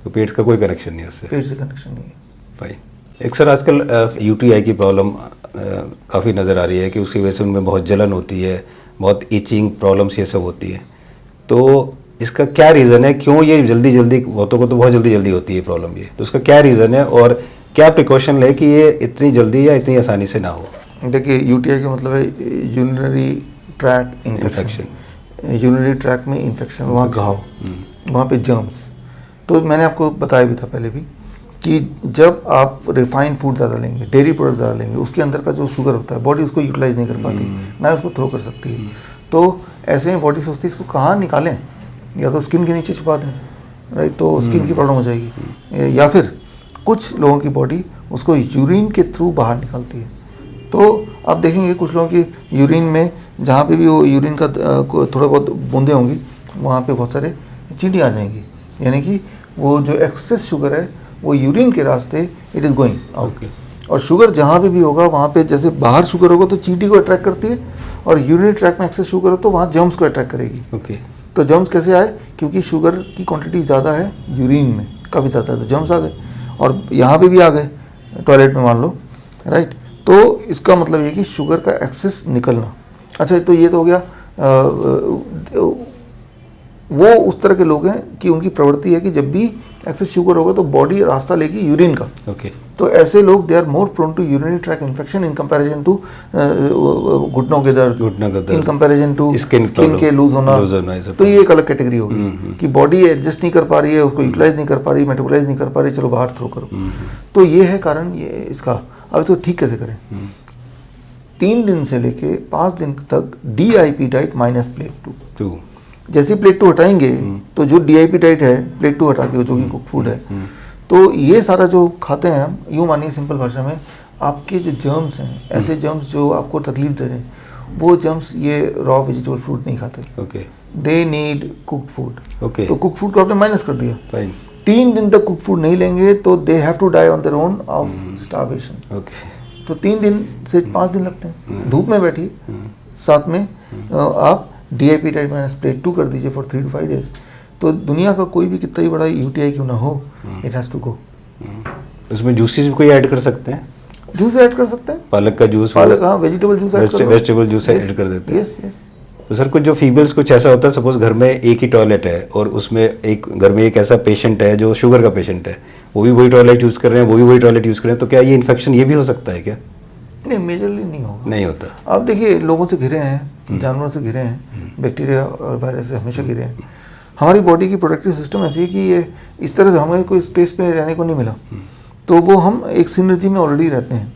तो पेट का कोई कनेक्शन नहीं है उससे? पेट से कनेक्शन नहीं है। फाइन। एक सर आजकल यूटीआई की प्रॉब्लम काफ़ी नज़र आ रही है कि उसकी वजह से उनमें बहुत जलन होती है, बहुत ईचिंग प्रॉब्लम्स ये सब होती है। तो इसका क्या रीज़न है, क्यों ये जल्दी जल्दी, बहुतों को तो बहुत जल्दी जल्दी होती है प्रॉब्लम ये, तो उसका क्या रीज़न है और क्या प्रिकॉशन ले कि ये इतनी जल्दी या इतनी आसानी से ना हो? देखिए यूटीआई का मतलब है urinary tract infection. Urinary track में इन्फेक्शन, वहाँ घाव, वहाँ पे जर्म्स। तो मैंने आपको बताया भी था पहले भी कि जब आप रिफाइंड फूड ज़्यादा लेंगे, डेयरी प्रोडक्ट ज़्यादा लेंगे, उसके अंदर का जो शुगर होता है बॉडी उसको यूटिलाइज नहीं कर पाती, ना उसको थ्रो कर सकती है। तो ऐसे में बॉडी सोचती है इसको कहाँ निकालें, या तो स्किन के नीचे छुपा दें, राइट, तो स्किन की प्रॉब्लम हो जाएगी, या फिर कुछ लोगों की बॉडी उसको यूरिन के थ्रू बाहर निकालती है। तो आप देखेंगे कुछ लोगों की यूरिन में जहाँ पे भी वो यूरिन का थोड़ा बहुत बूंदें होंगी, वहाँ पे बहुत सारे चींटियाँ आ जाएंगी, यानी कि वो जो एक्सेस शुगर है वो यूरिन के रास्ते इट इज़ गोइंग आउट। और शुगर जहाँ पे भी होगा वहाँ पे जैसे बाहर शुगर होगा तो चींटी को अट्रैक्ट करती है, और यूरिन ट्रैक में एक्सेस शुगर हो तो वहाँ जर्म्स को अट्रैक्ट करेगी। ओके। तो जर्म्स कैसे आए, क्योंकि शुगर की क्वांटिटी ज़्यादा है यूरिन में, काफ़ी ज़्यादा है, तो जर्म्स आ गए और यहाँ पे भी आ गए टॉयलेट में मान लो, राइट। तो इसका मतलब ये कि शुगर का एक्सेस निकलना। अच्छा, तो ये तो हो गया वो उस तरह के लोग हैं कि उनकी प्रवृत्ति है कि जब भी एक्सेस शुगर होगा तो बॉडी रास्ता लेगी यूरिन का। ओके। तो ऐसे लोग they are more prone to urinary tract infection in comparison to घुटनों के दर्द, इन कंपैरिजन टू स्किन के लूज होना। तो ये एक अलग कैटेगरी होगी कि बॉडी एडजस्ट नहीं कर पा रही है, उसको यूटिलाइज नहीं कर पा रही, मेटाबोलाइज नहीं कर पा रही, चलो बाहर थ्रो करो। तो ये है कारण ये इसका। अब इसको ठीक कैसे करें? 3 दिन से लेके 5 दिन तक DIP डाइट माइनस प्लेट 2। जैसे प्लेट 2 हटाएंगे तो जो DIP डाइट है प्लेट 2 हटा के, जो कि कुक फूड है, तो ये सारा जो खाते हैं हम, यूँ मानिए सिंपल भाषा में, आपके जो जर्म्स हैं, ऐसे जर्म्स जो आपको तकलीफ दे रहे हैं, वो जर्म्स ये रॉ वेजिटेबल फ्रूट नहीं खाते। Okay. They need cooked food. Okay. तो कुक फूड को आपने माइनस कर दिया। फाइन। 3 दिन तक कुक फूड नहीं लेंगे तो they have to die on their own of starvation. Okay. तो 3 दिन से 5 दिन लगते हैं, धूप में बैठिए, साथ में आप DIP डाइट माइनस प्लेट 2 कर दीजिए फॉर 3 to 5 days। तो दुनिया का कोई भी कितना ही बड़ा UTI क्यों ना हो, इट हैज़ टू गो। उसमें जूसेस भी कोई ऐड कर सकते हैं? जूस ऐड कर सकते हैं, पालक का जूस, पालक, हाँ, वेजिटेबल जूस ऐड कर वेजिटेबल जूस ऐड कर देते हैं। Yes yes. तो सर कुछ जो फीमेल्स कुछ ऐसा होता है, सपोज घर में एक ही टॉयलेट है और उसमें एक घर में एक ऐसा पेशेंट है जो शुगर का पेशेंट है, वो भी वही टॉयलेट यूज़ कर रहे हैं, वो भी वही टॉयलेट यूज़ कर रहे हैं, तो क्या ये इन्फेक्शन ये भी हो सकता है क्या? नहीं, मेजरली नहीं होगा। नहीं होता। आप देखिए, लोगों से घिरे हैं, जानवरों से घिरे हैं, बैक्टीरिया और वायरस से हमेशा घिरे हैं। हमारी बॉडी की प्रोटेक्टिव सिस्टम ऐसी है कि ये इस तरह से हमें कोई स्पेस पे रहने को नहीं मिला, तो वो हम एक सिनर्जी में ऑलरेडी रहते हैं,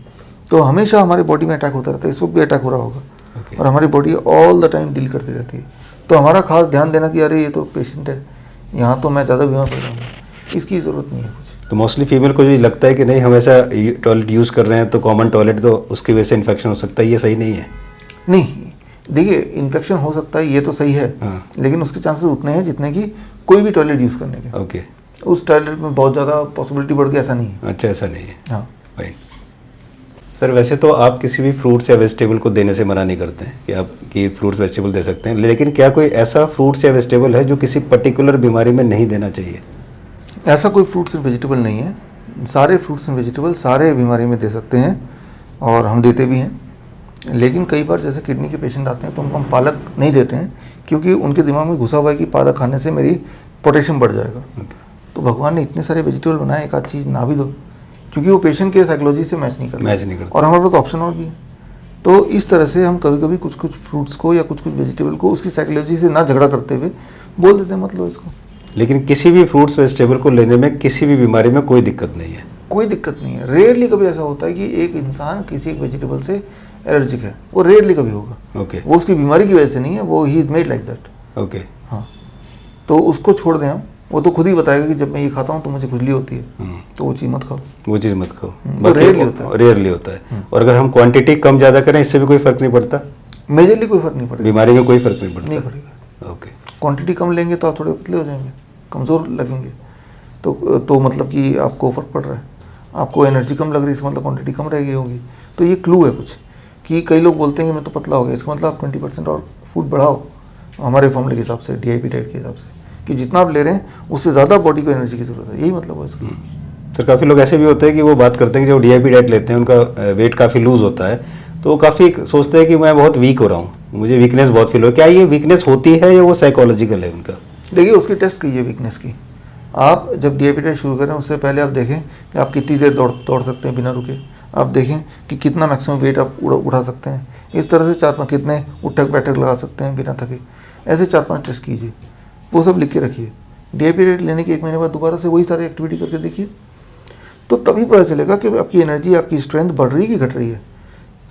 तो हमेशा हमारी बॉडी में अटैक होता रहता है। इस वक्त भी अटैक हो रहा होगा। Okay. और हमारी body all the time deal करती रहती है, तो हमारा खास ध्यान देना कि अरे ये तो पेशेंट है, यहाँ तो मैं ज़्यादा बीमार पड़ जाऊँगा, इसकी ज़रूरत नहीं है कुछ। तो मोस्टली फीमेल को जो ये लगता है कि नहीं हम ऐसा टॉयलेट यूज़ कर रहे हैं तो कॉमन टॉयलेट, तो उसकी वजह से इन्फेक्शन हो सकता है, ये सही नहीं है? नहीं, देखिए, इन्फेक्शन हो सकता है, ये तो सही है, हाँ। लेकिन उसके चांसेस उतने हैं जितने कि कोई भी टॉयलेट यूज़ करने के। ओके। उस टॉयलेट में बहुत ज़्यादा पॉसिबिलिटी बढ़ के ऐसा नहीं है। अच्छा, ऐसा नहीं है। हाँ। फाइन। सर वैसे तो आप किसी भी फ्रूट्स या वेजिटेबल को देने से मना नहीं करते हैं कि आप कि फ्रूट्स वेजिटेबल दे सकते हैं, लेकिन क्या कोई ऐसा फ्रूट्स या वेजिटेबल है जो किसी पर्टिकुलर बीमारी में नहीं देना चाहिए? ऐसा कोई फ्रूट्स एंड वेजिटेबल नहीं है, सारे फ्रूट्स एंड वेजिटेबल सारे बीमारी में दे सकते हैं और हम देते भी हैं। लेकिन कई बार जैसे किडनी के पेशेंट आते हैं तो उनको हम पालक नहीं देते हैं, क्योंकि उनके दिमाग में घुसा हुआ है कि पालक खाने से मेरी पोटेशियम बढ़ जाएगा। तो भगवान ने इतने सारे वेजिटेबल बनाए, एक आध चीज़ ना भी दो, क्योंकि वो पेशेंट के साइकोलॉजी से मैच नहीं करता और हमारे पास ऑप्शन और भी है। तो इस तरह से हम कभी कभी कुछ कुछ फ्रूट्स को या कुछ कुछ वेजिटेबल को उसकी साइकोलॉजी से ना झगड़ा करते हुए बोल देते हैं मत लो इसको। लेकिन किसी भी फ्रूट्स वेजिटेबल को लेने में किसी भी बीमारी में कोई दिक्कत नहीं है? कोई दिक्कत नहीं है। रेयरली कभी ऐसा होता है कि एक इंसान किसी एक वेजिटेबल से एलर्जिक है, वो रेयरली कभी होगा। ओके। वो उसकी बीमारी की वजह से नहीं है, वो he is made like that. Okay. हाँ, तो उसको छोड़ दें हम, वो तो खुद ही बताएगा कि जब मैं ये खाता हूँ तो मुझे खुजली होती है, तो वो चीज़ मत खाओ। वो चीज़ मत खाओ। वो रेयरली होता है। रेयरली होता है। और अगर हम क्वांटिटी कम ज़्यादा करें इससे भी कोई फ़र्क नहीं पड़ता? मेजरली कोई फर्क नहीं पड़ेगा, बीमारी में कोई फ़र्क नहीं पड़ता? नहीं पड़ेगा। ओके। क्वांटिटी कम लेंगे तो आप थोड़े पतले हो जाएंगे, कमज़ोर लगेंगे, तो मतलब कि आपको फ़र्क पड़ रहा है। आपको एनर्जी कम लग रही है, इसका मतलब क्वांटिटी कम रह गई होगी। तो ये क्लू है कुछ, कि कई लोग बोलते हैं कि मैं तो पतला हो गया, इसका मतलब आप 20% और फूड बढ़ाओ हमारे फॉर्मूले के हिसाब से, DIP डाइट के हिसाब से, कि जितना आप ले रहे हैं उससे ज़्यादा बॉडी को एनर्जी की ज़रूरत है। यही मतलब है इसका। तो काफ़ी लोग ऐसे भी होते हैं कि वो बात करते हैं कि जो DIP डाइट लेते हैं उनका वेट काफ़ी लूज़ होता है, तो वो काफ़ी सोचते हैं कि मैं बहुत वीक हो रहा हूँ, मुझे वीकनेस बहुत फील हो। क्या ये वीकनेस होती है या वो साइकोलॉजिकल है उनका? देखिए, उसकी टेस्ट कीजिए वीकनेस की। आप जब DIP डाइट शुरू करें उससे पहले आप देखें कि आप कितनी देर दौड़ सकते हैं बिना रुके। आप देखें कि कितना मैक्सिमम वेट आप उठा सकते हैं। इस तरह से 4-5 कितने उठक बैठक लगा सकते हैं बिना थके, ऐसे 4-5 टेस्ट कीजिए, वो सब लिख के रखिए। DIP डाइट लेने के 1 महीने बाद दोबारा से वही सारी एक्टिविटी करके देखिए, तो तभी पता चलेगा कि आपकी एनर्जी, आपकी स्ट्रेंथ बढ़ रही है कि घट रही है।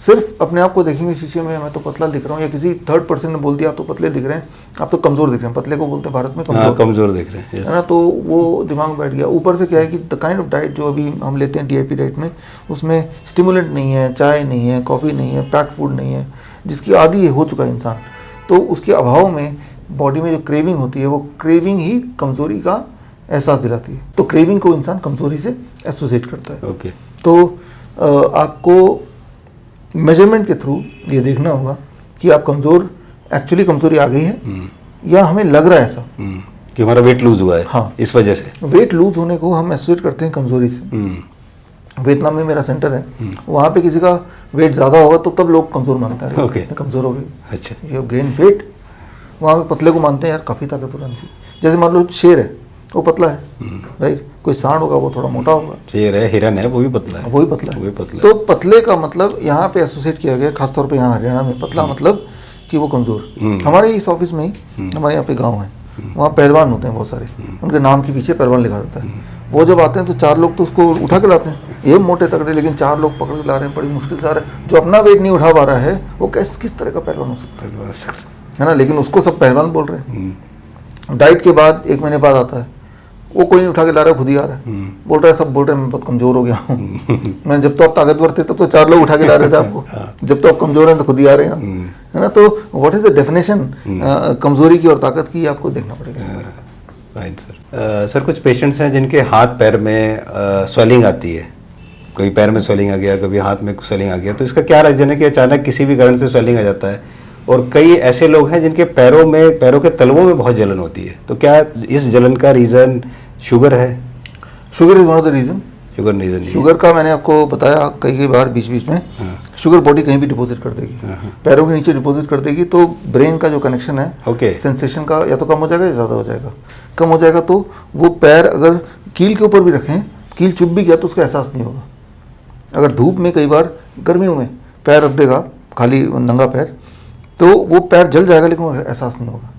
सिर्फ अपने आप को देखेंगे शीशे में, मैं तो पतला दिख रहा हूँ, या किसी थर्ड पर्सन ने बोल दिया आप तो पतले दिख रहे हैं, आप तो कमज़ोर दिख रहे हैं, पतले को बोलते हैं भारत में कमज़ोर दिख रहे हैं, है ना, तो वो दिमाग में बैठ गया। ऊपर से क्या है कि द काइंड ऑफ डाइट जो अभी हम लेते हैं DIP डाइट में, उसमें स्टिमुलेंट नहीं है, चाय नहीं है, कॉफ़ी नहीं है, पैक फूड नहीं है, जिसकी आदी हो चुका है इंसान, तो उसके अभाव में बॉडी में जो क्रेविंग होती है, वो क्रेविंग ही कमज़ोरी का एहसास दिलाती है। तो क्रेविंग को इंसान कमज़ोरी से एसोसिएट करता है। ओके। तो आपको मेजरमेंट के थ्रू ये देखना होगा कि आप एक्चुअली कमज़ोरी आ गई है या हमें लग रहा है ऐसा कि हमारा वेट लूज हुआ है। हाँ, इस वजह से वेट लूज होने को हम एसोसिएट करते हैं कमज़ोरी से। वियतनाम में मेरा सेंटर है, वहाँ पे किसी का वेट ज़्यादा होगा तो तब लोग कमज़ोर मानते हैं। ओके। कमज़ोर हो गई, अच्छा, ये गेन वेट। वहाँ पे पतले को मानते हैं यार काफ़ी ताकतवर सी। जैसे मान लो शेर है, वो पतला है, राइट। कोई सांड होगा वो थोड़ा मोटा होगा। शेर है, हिरन है, वो भी पतला है, वो भी पतला है। वो भी पतला है। तो पतले का मतलब यहाँ पे एसोसिएट किया गया, खासतौर पे यहाँ हरियाणा में पतला मतलब कि वो कमज़ोर। हमारे इस ऑफिस में ही हमारे यहाँ पे गाँव है, वहाँ पहलवान होते हैं बहुत सारे, उनके नाम के पीछे पहलवान लिखा रहता है। वो जब आते हैं तो 4 लोग तो उसको उठा के लाते हैं, ये मोटे तगड़े, लेकिन 4 लोग पकड़ के ला रहे हैं, बड़ी मुश्किल से आ रहा है। जो अपना वेट नहीं उठा पा रहा है वो किस तरह का पहलवान हो सकता है ना, लेकिन उसको सब पहलवान बोल रहे हैं। डाइट के बाद 1 महीने बाद आता है, वो कोई नहीं उठा के ला रहा है, खुद ही आ रहा है, बोल रहा है, सब बोल रहे हैं मैं बहुत कमज़ोर हो गया हूँ। मैं जब तो आप ताकतवर थे तब तो 4 लोग उठा के ला रहे थे आपको, जब तो आप कमज़ोर हैं तो खुद ही आ रहे हैं, है ना। तो व्हाट इज़ द डेफिनेशन कमज़ोरी की और ताकत की, आपको देखना पड़ेगा। Fine sir. सर कुछ पेशेंट्स हैं जिनके हाथ पैर में स्वेलिंग आती है, कभी पैर में स्वेलिंग आ गया, कभी हाथ में स्वेलिंग आ गया, तो इसका क्या रीज़न है कि अचानक किसी भी कारण से स्वेलिंग आ जाता है? और कई ऐसे लोग हैं जिनके पैरों के तलवों में बहुत जलन होती है, तो क्या इस जलन का रीज़न शुगर है? Sugar is one of the reason, sugar reason नहीं है। शुगर का मैंने आपको बताया कई बार बीच बीच में, हाँ। शुगर बॉडी कहीं भी डिपॉजिट कर देगी, पैरों के नीचे डिपॉजिट कर देगी, तो ब्रेन का जो कनेक्शन है ओके। सेंसेशन का या तो कम हो जाएगा या ज़्यादा हो जाएगा। कम हो जाएगा तो वो पैर अगर कील के ऊपर भी रखें, कील चुभ भी गया तो उसका एहसास नहीं होगा। अगर धूप में कई बार गर्मियों में पैर रख देगा खाली नंगा पैर, तो वो पैर जल जाएगा लेकिन वो एहसास नहीं होगा।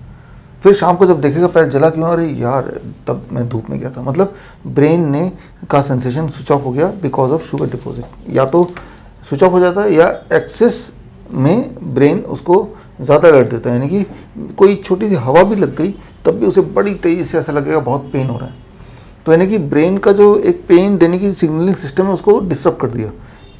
फिर शाम को जब देखेगा पैर जला क्यों, अरे यार तब मैं धूप में गया था, मतलब ब्रेन ने का सेंसेशन स्विच ऑफ हो गया बिकॉज ऑफ शुगर डिपॉजिट। या तो स्विच ऑफ हो जाता है या एक्सेस में ब्रेन उसको ज़्यादा अलर्ट देता है, यानी कि कोई छोटी सी हवा भी लग गई तब भी उसे बड़ी तेज़ी से ऐसा लगेगा बहुत पेन हो रहा है। तो यानी कि ब्रेन का जो एक पेन देने की सिग्नलिंग सिस्टम है उसको डिस्टर्ब कर दिया।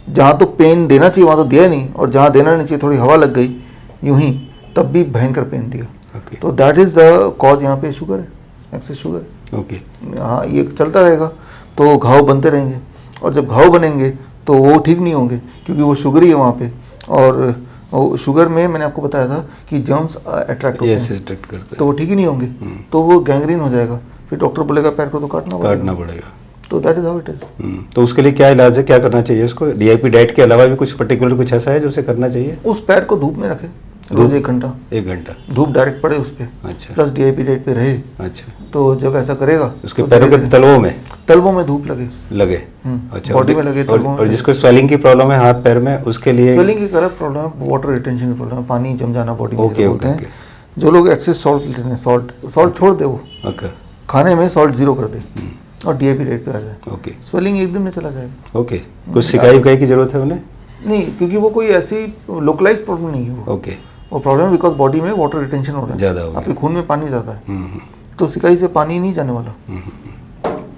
जहाँ तो पेन देना चाहिए वहाँ तो दिया ही नहीं, और जहाँ देना नहीं चाहिए थोड़ी हवा लग गई यूं ही, तब भी भयंकर पेन दिया। ओके। तो दैट इज़ द कॉज, यहाँ पे शुगर है, एक्सेस शुगर। ओके। हाँ, ये चलता रहेगा तो घाव बनते रहेंगे, और जब घाव बनेंगे तो वो ठीक नहीं होंगे क्योंकि वो शुगर ही है वहाँ पे। और शुगर में मैंने आपको बताया था कि जर्म्स अट्रैक्ट होते हैं, अट्रैक्ट करते तो वो ठीक ही नहीं होंगे, तो वो गैंग्रीन हो जाएगा। फिर डॉक्टर बोलेगा पैर को तो काटना पड़ेगा। तो that is how it is. तो उसके लिए क्या इलाज है, क्या करना चाहिए उसको? डीआईपी डाइट के अलावा भी कुछ पर्टिकुलर कुछ ऐसा है जो उसे करना चाहिए? उस पैर को धूप में रखे रोज 1 घंटा, 1 घंटा धूप डायरेक्ट पड़े उस पर, अच्छा। प्लस डीआईपी डाइट पे रहे। अच्छा। तो जब ऐसा करेगा उसके तो पैरों के तलवों में धूप लगे, अच्छा, बॉडी में लगे, तलवों में और जिसको स्वेलिंग की प्रॉब्लम है हाथ पैर में, उसके लिए स्वेलिंग की अलग प्रॉब्लम है, वाटर रिटेंशन की प्रॉब्लम है, पानी जम जाना बॉडी में ओके, बोलते ओके, हैं। जो लोग एक्सेस सॉल्ट लेते हैं, सॉल्ट छोड़ दे, वो ओके खाने में सॉल्ट 0 कर दे और डीआईपी डाइट पे आ जाए, ओके स्वेलिंग एकदम में चला जाएगा। ओके। कुछ सिकाई की जरूरत है उन्हें? नहीं, क्योंकि वो कोई ऐसी लोकलाइज प्रॉब्लम नहीं है। ओके। वो प्रॉब्लम बिकॉज बॉडी में वाटर रिटेंशन हो रहा है, ज़्यादा हो गया, आपके खून में पानी ज़्यादा है, तो सिकाई से पानी नहीं जाने वाला।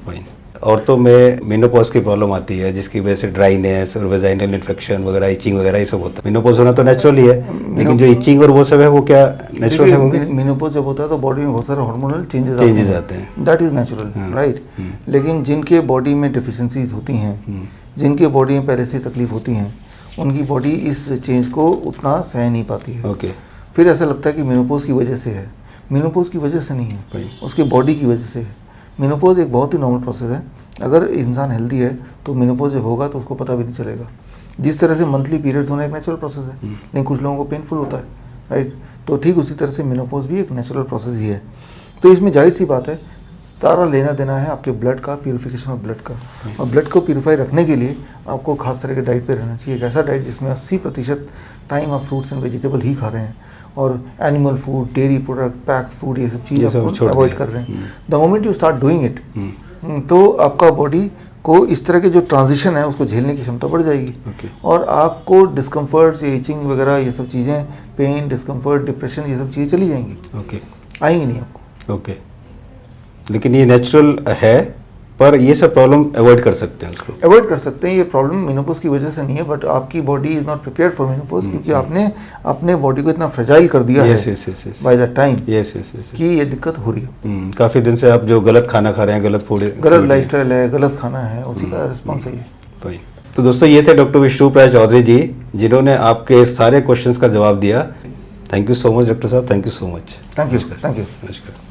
फाइन। औरतों में मेनोपॉज की प्रॉब्लम आती है जिसकी वजह से ड्राइनेस और वेजाइनल इन्फेक्शन वगैरह, इचिंग वगैरह ये सब होता है। मेनोपॉज होना तो नेचुरल ही है, लेकिन जो इचिंग और वो सब है वो क्या नेचुरल है? वो मेनोपॉज जब होता है तो बॉडी में बहुत सारे हार्मोनल चेंजेस आते हैं, दैट इज नेचुरल, राइट। लेकिन जिनके बॉडी में डिफिशिएंसीज होती हैं, जिनके बॉडी में पहले से तकलीफ होती हैं, उनकी बॉडी इस चेंज को उतना सह नहीं पाती है। ओके। फिर ऐसा लगता है कि मेनोपॉज की वजह से है, मेनोपॉज की वजह से नहीं है, उसके बॉडी की वजह से है। मेनोपॉज एक बहुत ही नॉर्मल प्रोसेस है, अगर इंसान हेल्दी है तो मेनोपॉज जब होगा तो उसको पता भी नहीं चलेगा। जिस तरह से मंथली पीरियड्स होना एक नेचुरल प्रोसेस है, लेकिन कुछ लोगों को पेनफुल होता है, राइट। तो ठीक उसी तरह से मेनोपॉज भी एक नेचुरल प्रोसेस ही है। तो इसमें जाहिर सी बात है सारा लेना देना है आपके ब्लड का, प्यूरिफिकेशन ऑफ ब्लड का। और ब्लड को प्यूरिफाई रखने के लिए आपको खास तरह के डाइट पे रहना चाहिए, एक ऐसा डाइट जिसमें 80% टाइम आप फ्रूट्स एंड वेजिटेबल ही खा रहे हैं, और animal food, dairy product, packed food, ये सब चीज़ आप अवॉइड कर रहे हैं। The moment you start doing it, तो आपका बॉडी को इस तरह के जो ट्रांजिशन है उसको झेलने की क्षमता बढ़ जाएगी, और आपको डिस्कम्फर्ट्स, इचिंग वगैरह ये सब चीज़ें, पेन, डिस्कम्फर्ट, डिप्रेशन, ये सब चीज़ें चली जाएंगी, आएंगी नहीं आपको। ओके। लेकिन ये नेचुरल है, पर ये सब प्रॉब्लम अवॉइड कर सकते हैं, उसको अवॉइड कर सकते हैं। ये प्रॉब्लम मेनोपॉज की वजह से नहीं है, बट आपकी body is not prepared for menopause, क्योंकि आपने अपने बॉडी को इतना फ्रेजाइल कर दिया है बाय द टाइम कि ये दिक्कत हो रही है। काफ़ी दिन से आप जो गलत खाना खा रहे हैं, गलत फूड, गलत लाइफस्टाइल है, गलत खाना है, उसी का रिस्पॉन्स है ये। तो दोस्तों ये थे डॉक्टर विष्णुप्रिया चौधरी जी, जिन्होंने आपके सारे क्वेश्चंस का जवाब दिया। Thank you so much doctor साहब, thank you so much. Thank you. नमस्कार।